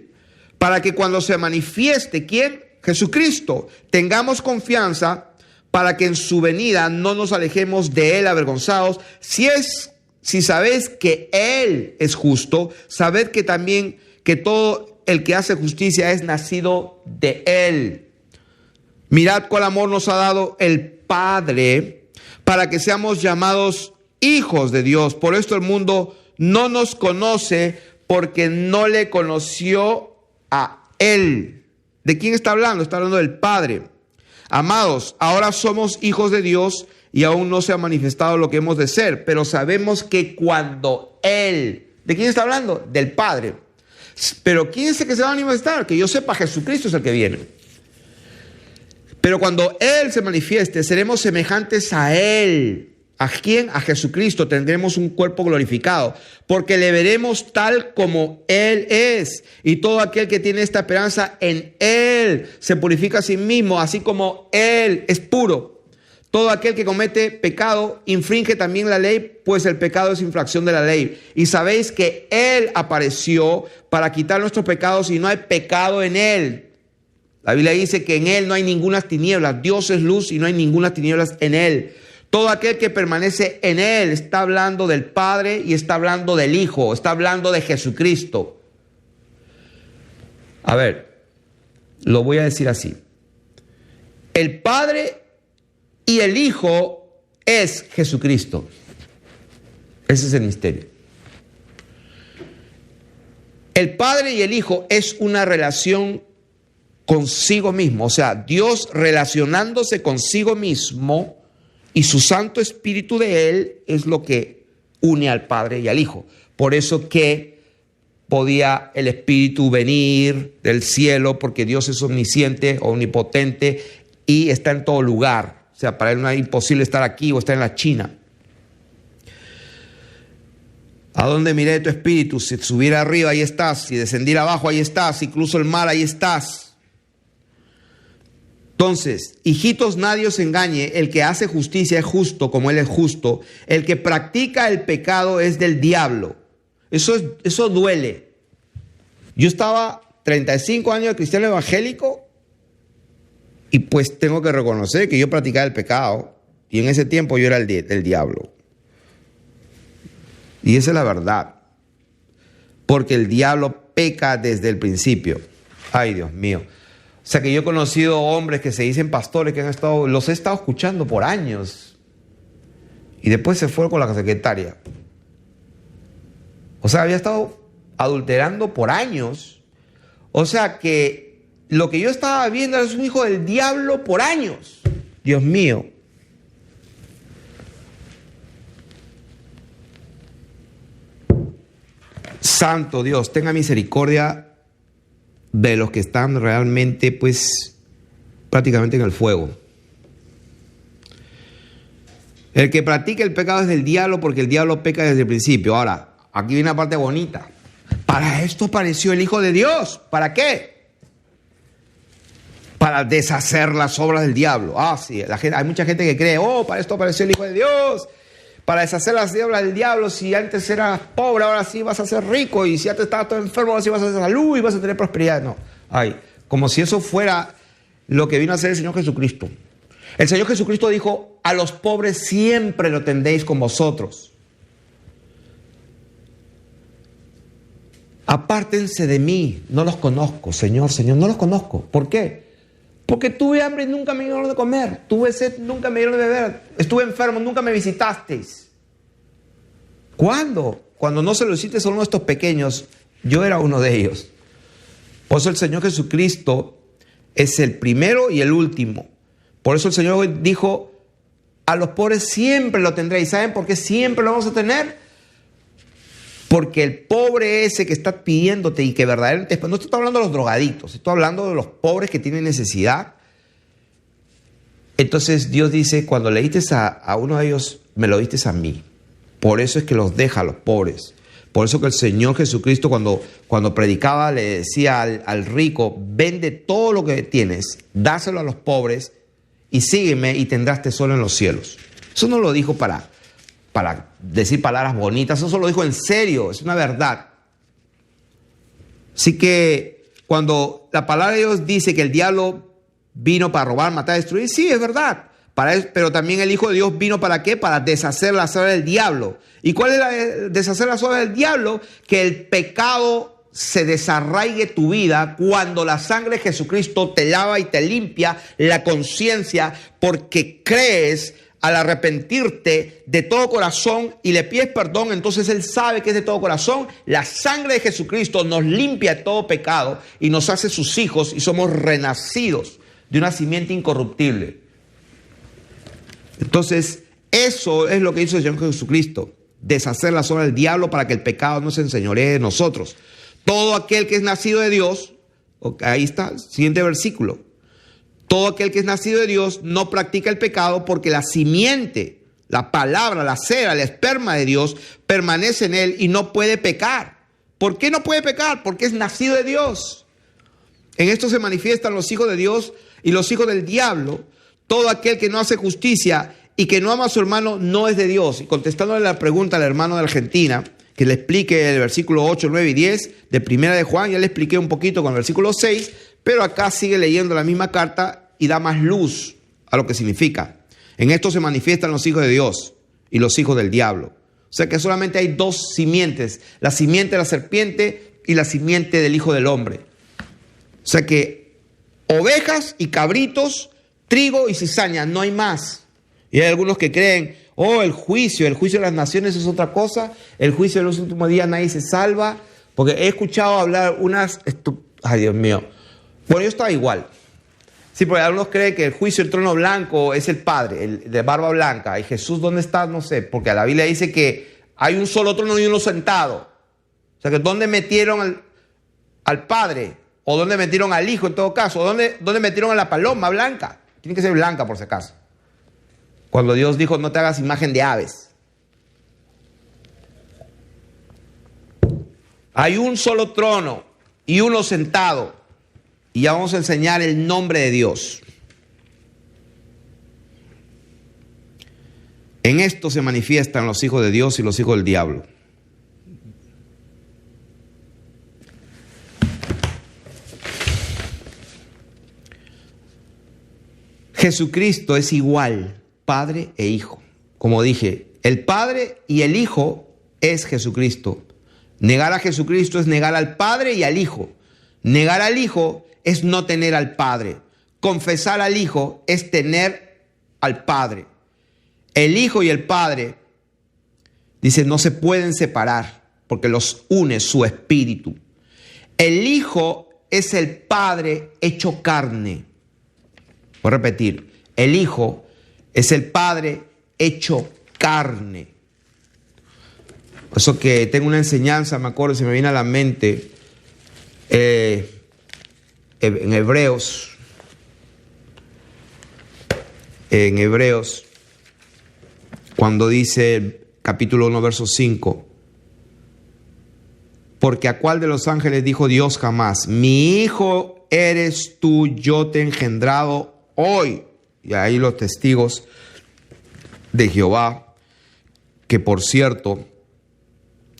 para que cuando se manifieste, ¿quién? Jesucristo, tengamos confianza para que en su venida no nos alejemos de Él avergonzados. Si sabéis que Él es justo, sabed que también que todo el que hace justicia es nacido de Él. Mirad cuál amor nos ha dado el Padre para que seamos llamados hijos de Dios. Por esto el mundo no nos conoce, porque no le conoció a Él. ¿De quién está hablando? Está hablando del Padre. Amados, ahora somos hijos de Dios y aún no se ha manifestado lo que hemos de ser, pero sabemos que cuando Él, ¿de quién está hablando? Del Padre. Pero ¿quién es el que se va a manifestar? Que yo sepa, Jesucristo es el que viene. Pero cuando Él se manifieste, seremos semejantes a Él. ¿A quién? A Jesucristo. Tendremos un cuerpo glorificado, porque le veremos tal como Él es. Y todo aquel que tiene esta esperanza en Él se purifica a sí mismo, así como Él es puro. Todo aquel que comete pecado infringe también la ley, pues el pecado es infracción de la ley. Y sabéis que Él apareció para quitar nuestros pecados y no hay pecado en Él. La Biblia dice que en Él no hay ninguna tiniebla. Dios es luz y no hay ninguna tinieblas en Él. Todo aquel que permanece en Él está hablando del Padre y está hablando del Hijo, está hablando de Jesucristo. A ver, lo voy a decir así. El Padre y el Hijo es Jesucristo. Ese es el misterio. El Padre y el Hijo es una relación consigo mismo, o sea, Dios relacionándose consigo mismo, y su Santo Espíritu de Él es lo que une al Padre y al Hijo. Por eso que podía el Espíritu venir del cielo, porque Dios es omnisciente, omnipotente y está en todo lugar. O sea, para Él no es imposible estar aquí o estar en la China. ¿A dónde miré tu espíritu? Si subiera arriba, ahí estás. Si descendiera abajo, ahí estás. Si cruzo el mar, ahí estás. Entonces, hijitos, nadie os engañe. El que hace justicia es justo como Él es justo. El que practica el pecado es del diablo. Eso duele. Yo estaba 35 años de cristiano evangélico y pues tengo que reconocer que yo practicaba el pecado. Y en ese tiempo yo era el diablo. Y esa es la verdad. Porque el diablo peca desde el principio. Ay, Dios mío. O sea que yo he conocido hombres que se dicen pastores, que los he estado escuchando por años. Y después se fueron con la secretaria. O sea, había estado adulterando por años. O sea que lo que yo estaba viendo es un hijo del diablo por años. Dios mío. Santo Dios, tenga misericordia de los que están realmente, pues, prácticamente en el fuego. El que practica el pecado es del diablo, porque el diablo peca desde el principio. Ahora, aquí viene una parte bonita. Para esto apareció el Hijo de Dios. ¿Para qué? Para deshacer las obras del diablo. Ah, sí, hay mucha gente que cree, para esto apareció el Hijo de Dios. Para deshacer las obras del diablo. Si antes eras pobre, ahora sí vas a ser rico. Y si antes estabas todo enfermo, ahora sí vas a tener salud y vas a tener prosperidad. No, como si eso fuera lo que vino a hacer el Señor Jesucristo. El Señor Jesucristo dijo, a los pobres siempre lo tendréis con vosotros. Apártense de mí, no los conozco, Señor, no los conozco. ¿Por qué? Porque tuve hambre y nunca me dieron de comer. Tuve sed, nunca me dieron de beber. Estuve enfermo, nunca me visitasteis. ¿Cuándo? Cuando no se lo hiciste a uno de estos pequeños, yo era uno de ellos. Por eso el Señor Jesucristo es el primero y el último. Por eso el Señor dijo, a los pobres siempre lo tendréis. ¿Saben por qué siempre lo vamos a tener? Porque el pobre ese que está pidiéndote y que verdaderamente... No estoy hablando de los drogadictos, estoy hablando de los pobres que tienen necesidad. Entonces Dios dice, cuando le diste a uno de ellos, me lo diste a mí. Por eso es que los deja a los pobres. Por eso que el Señor Jesucristo cuando predicaba le decía al rico, vende todo lo que tienes, dáselo a los pobres y sígueme y tendrás tesoro en los cielos. Eso no lo dijo para decir palabras bonitas, eso lo dijo en serio, es una verdad. Así que cuando la palabra de Dios dice que el diablo vino para robar, matar, destruir, sí, es verdad. Pero también el Hijo de Dios vino ¿para qué? Para deshacer las obras del diablo. ¿Y cuál es deshacer las obras del diablo? Que el pecado se desarraigue tu vida cuando la sangre de Jesucristo te lava y te limpia la conciencia porque crees. Al arrepentirte de todo corazón y le pides perdón, entonces Él sabe que es de todo corazón. La sangre de Jesucristo nos limpia de todo pecado y nos hace sus hijos y somos renacidos de una simiente incorruptible. Entonces, eso es lo que hizo el Señor Jesucristo. Deshacer las obras del diablo para que el pecado no se enseñoree de nosotros. Todo aquel que es nacido de Dios, ahí está, siguiente versículo. Todo aquel que es nacido de Dios no practica el pecado porque la simiente, la palabra, la cera, el esperma de Dios permanece en él y no puede pecar. ¿Por qué no puede pecar? Porque es nacido de Dios. En esto se manifiestan los hijos de Dios y los hijos del diablo. Todo aquel que no hace justicia y que no ama a su hermano no es de Dios. Y contestándole la pregunta al hermano de Argentina, que le explique el versículo 8, 9 y 10 de Primera de Juan, ya le expliqué un poquito con el versículo 6, pero acá sigue leyendo la misma carta y da más luz a lo que significa. En esto se manifiestan los hijos de Dios y los hijos del diablo. O sea que solamente hay dos simientes, la simiente de la serpiente y la simiente del Hijo del Hombre. O sea que ovejas y cabritos trigo y cizaña, no hay más. Y hay algunos que creen, el juicio de las naciones es otra cosa, el juicio de los últimos días nadie se salva, porque he escuchado hablar ay, Dios mío. Bueno, yo estaba igual. Sí, porque algunos creen que el juicio del trono blanco es el Padre, el de barba blanca. ¿Y Jesús dónde está? No sé, porque la Biblia dice que hay un solo trono y uno sentado. O sea, que ¿dónde metieron al Padre? ¿O dónde metieron al Hijo en todo caso? ¿O dónde metieron a la paloma blanca? Tiene que ser blanca por si acaso. Cuando Dios dijo, no te hagas imagen de aves. Hay un solo trono y uno sentado. Y ya vamos a enseñar el nombre de Dios. En esto se manifiestan los hijos de Dios y los hijos del diablo. Jesucristo es igual, Padre e Hijo. Como dije, el Padre y el Hijo es Jesucristo. Negar a Jesucristo es negar al Padre y al Hijo. Negar al Hijo es no tener al Padre. Confesar al Hijo es tener al Padre. El Hijo y el Padre, dice, no se pueden separar porque los une su espíritu. El Hijo es el Padre hecho carne. Voy a repetir, el Hijo es el Padre hecho carne. Por eso que tengo una enseñanza, me acuerdo, se me viene a la mente, en Hebreos, cuando dice capítulo 1, verso 5, porque a cuál de los ángeles dijo Dios jamás, mi hijo eres tú, yo te he engendrado hoy. Y ahí los testigos de Jehová, que por cierto,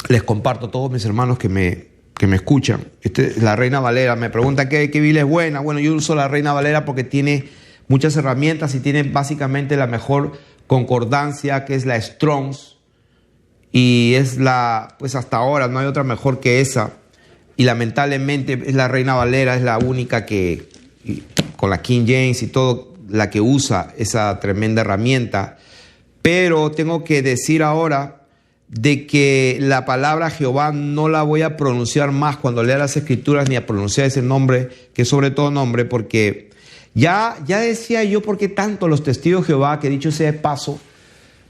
les comparto a todos mis hermanos que me escuchan. La Reina Valera me pregunta ¿qué Biblia es buena? Bueno, yo uso la Reina Valera porque tiene muchas herramientas y tiene básicamente la mejor concordancia, que es la Strong's, y es pues hasta ahora no hay otra mejor que esa, y lamentablemente es la Reina Valera, es la única que, con la King James y todo, la que usa esa tremenda herramienta. Pero tengo que decir ahora de que la palabra Jehová no la voy a pronunciar más cuando lea las escrituras, ni a pronunciar ese nombre, que es sobre todo nombre, porque ya decía yo por qué tanto los testigos de Jehová, que dicho sea de paso,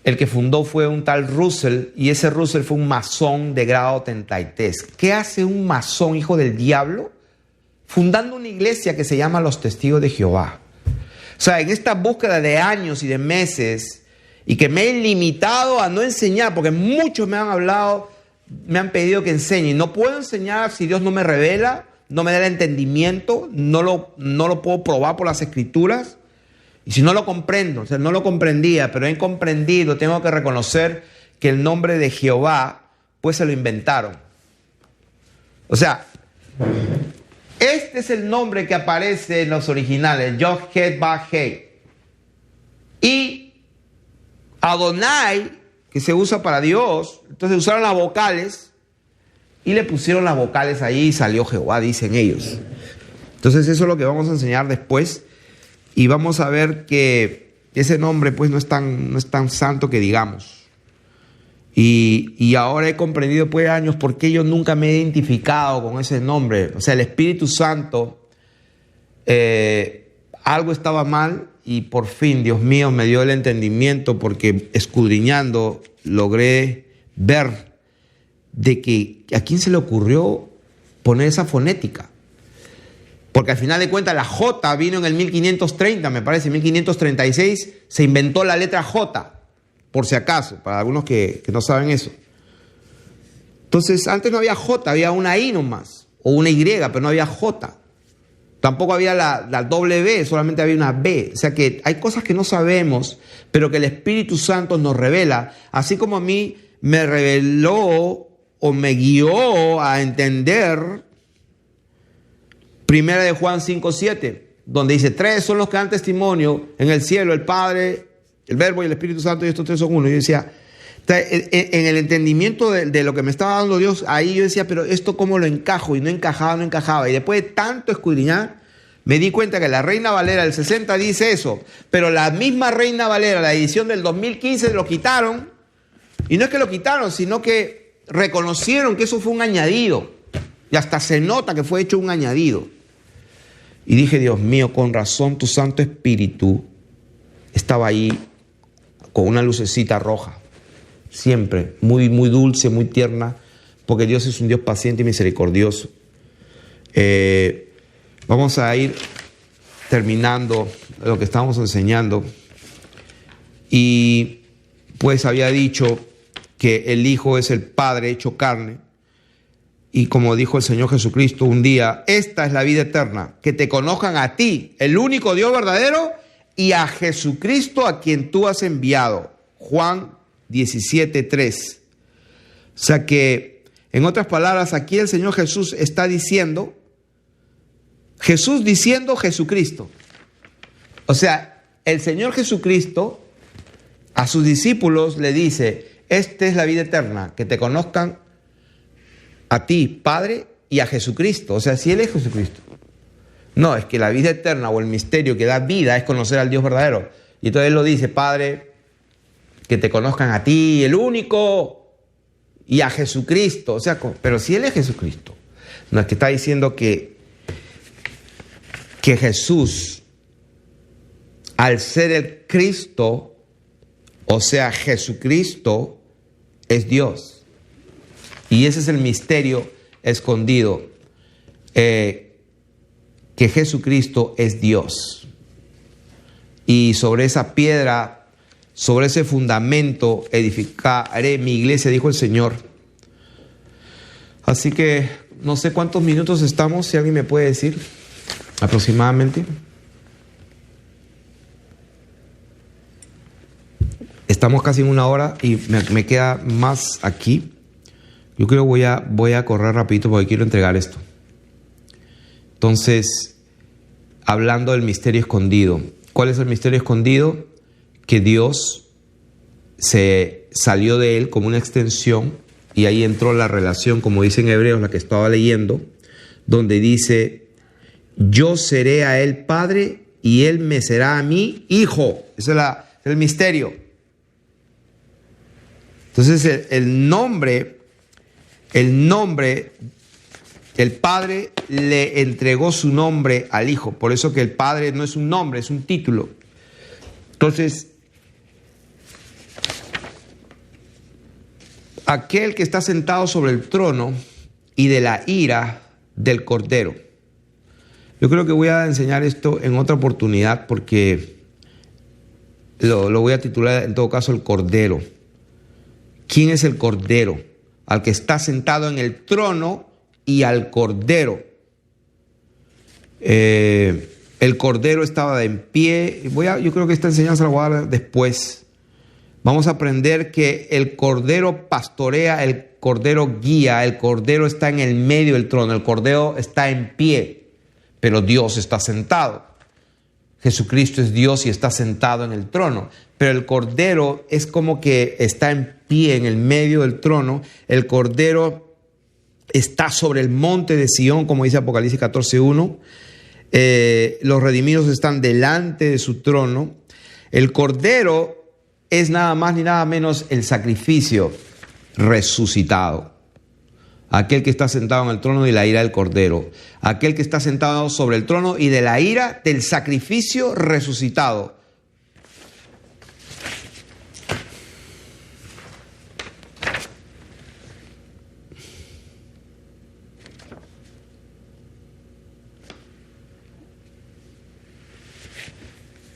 el que fundó fue un tal Russell, y ese Russell fue un masón de grado 33. ¿Qué hace un masón, hijo del diablo, fundando una iglesia que se llama los Testigos de Jehová? O sea, en esta búsqueda de años y de meses, y que me he limitado a no enseñar, porque muchos me han hablado, me han pedido que enseñe. No puedo enseñar si Dios no me revela, no me da el entendimiento, no lo puedo probar por las escrituras. Y si no lo comprendo, o sea, no lo comprendía, pero he comprendido, tengo que reconocer que el nombre de Jehová, pues se lo inventaron. O sea, este es el nombre que aparece en los originales, Yod-Heh-Vah-Heh. Y Adonai, que se usa para Dios, entonces usaron las vocales y le pusieron las vocales ahí y salió Jehová, dicen ellos. Entonces eso es lo que vamos a enseñar después, y vamos a ver que ese nombre pues no es tan santo que digamos. Y ahora he comprendido después de años por qué yo nunca me he identificado con ese nombre. O sea, el Espíritu Santo, algo estaba mal. Y por fin, Dios mío, me dio el entendimiento, porque escudriñando logré ver de que a quién se le ocurrió poner esa fonética. Porque al final de cuentas la J vino en el 1530, me parece, 1536 se inventó la letra J, por si acaso, para algunos que no saben eso. Entonces, antes no había J, había una I nomás, o una Y, pero no había J. Tampoco había la W, solamente había una B. O sea que hay cosas que no sabemos, pero que el Espíritu Santo nos revela. Así como a mí me reveló o me guió a entender 1 de Juan 5:7, donde dice, 3 son los que dan testimonio en el cielo, el Padre, el Verbo y el Espíritu Santo, y estos 3 son uno. Yo decía, en el entendimiento de lo que me estaba dando Dios, ahí yo decía, pero esto cómo lo encajo, y no encajaba. Y después de tanto escudriñar, Me di cuenta que la Reina Valera del 60 dice eso, pero la misma Reina Valera, la edición del 2015, lo quitaron. Y no es que lo quitaron, sino que reconocieron que eso fue un añadido. Y hasta se nota que fue hecho un añadido. Y dije, Dios mío, con razón tu Santo Espíritu estaba ahí con una lucecita roja. Siempre, muy, muy dulce, muy tierna, porque Dios es un Dios paciente y misericordioso. Vamos a ir terminando lo que estábamos enseñando. Y pues había dicho que el Hijo es el Padre hecho carne. Y como dijo el Señor Jesucristo un día, esta es la vida eterna, que te conozcan a ti, el único Dios verdadero, y a Jesucristo a quien tú has enviado. Juan 17:3. O sea que, en otras palabras, aquí el Señor Jesús está diciendo, Jesús diciendo Jesucristo. O sea, el Señor Jesucristo a sus discípulos le dice, esta es la vida eterna, que te conozcan a ti, Padre, y a Jesucristo. O sea, si Él es Jesucristo. No, es que la vida eterna o el misterio que da vida es conocer al Dios verdadero. Y entonces Él lo dice, Padre, que te conozcan a ti, el único, y a Jesucristo. O sea, pero si Él es Jesucristo. No, es que está diciendo que Jesús, al ser el Cristo, o sea, Jesucristo, es Dios. Y ese es el misterio escondido, que Jesucristo es Dios. Y sobre esa piedra, sobre ese fundamento, edificaré mi iglesia, dijo el Señor. Así que no sé cuántos minutos estamos, si alguien me puede decir aproximadamente. Estamos casi en una hora y me queda más aquí. Yo creo que voy a correr rapidito porque quiero entregar esto. Entonces, hablando del misterio escondido. ¿Cuál es el misterio escondido? Que Dios se salió de él como una extensión y ahí entró la relación, como dice en Hebreos, la que estaba leyendo, donde dice, yo seré a él padre y él me será a mí hijo. Ese es el misterio. Entonces el nombre, el Padre le entregó su nombre al Hijo. Por eso que el Padre no es un nombre, es un título. Entonces, aquel que está sentado sobre el trono y de la ira del Cordero. Yo creo que voy a enseñar esto en otra oportunidad porque lo voy a titular en todo caso el Cordero. ¿Quién es el Cordero? Al que está sentado en el trono y al Cordero. El Cordero estaba en pie. Yo creo que esta enseñanza la voy a dar después. Vamos a aprender que el Cordero pastorea, el Cordero guía, el Cordero está en el medio del trono, el Cordero está en pie, pero Dios está sentado. Jesucristo es Dios y está sentado en el trono, pero el Cordero es como que está en pie en el medio del trono. El Cordero está sobre el monte de Sión, como dice Apocalipsis 14:1. Los redimidos están delante de su trono. El Cordero es nada más ni nada menos el sacrificio resucitado. Aquel que está sentado en el trono de la ira del Cordero. Aquel que está sentado sobre el trono y de la ira del sacrificio resucitado.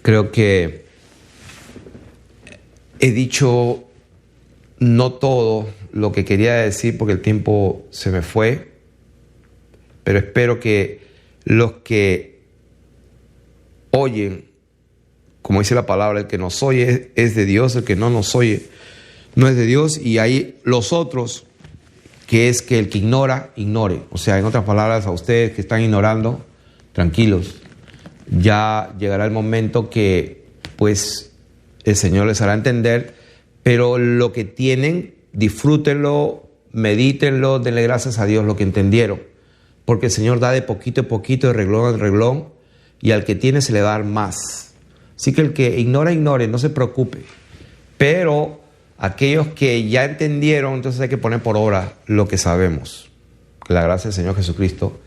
Creo que he dicho no todo lo que quería decir porque el tiempo se me fue, pero espero que los que oyen, como dice la palabra, el que nos oye es de Dios, el que no nos oye no es de Dios, y hay los otros, que es que el que ignora, ignore. O sea, en otras palabras, a ustedes que están ignorando, tranquilos, ya llegará el momento que pues el Señor les hará entender, pero lo que tienen, disfrútenlo, medítenlo, denle gracias a Dios lo que entendieron, porque el Señor da de poquito en poquito, de renglón en renglón, y al que tiene se le da más. Así que el que ignora, ignore, no se preocupe. Pero aquellos que ya entendieron, entonces hay que poner por obra lo que sabemos. Que la gracia del Señor Jesucristo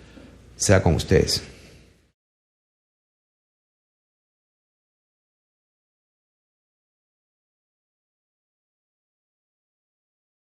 sea con ustedes.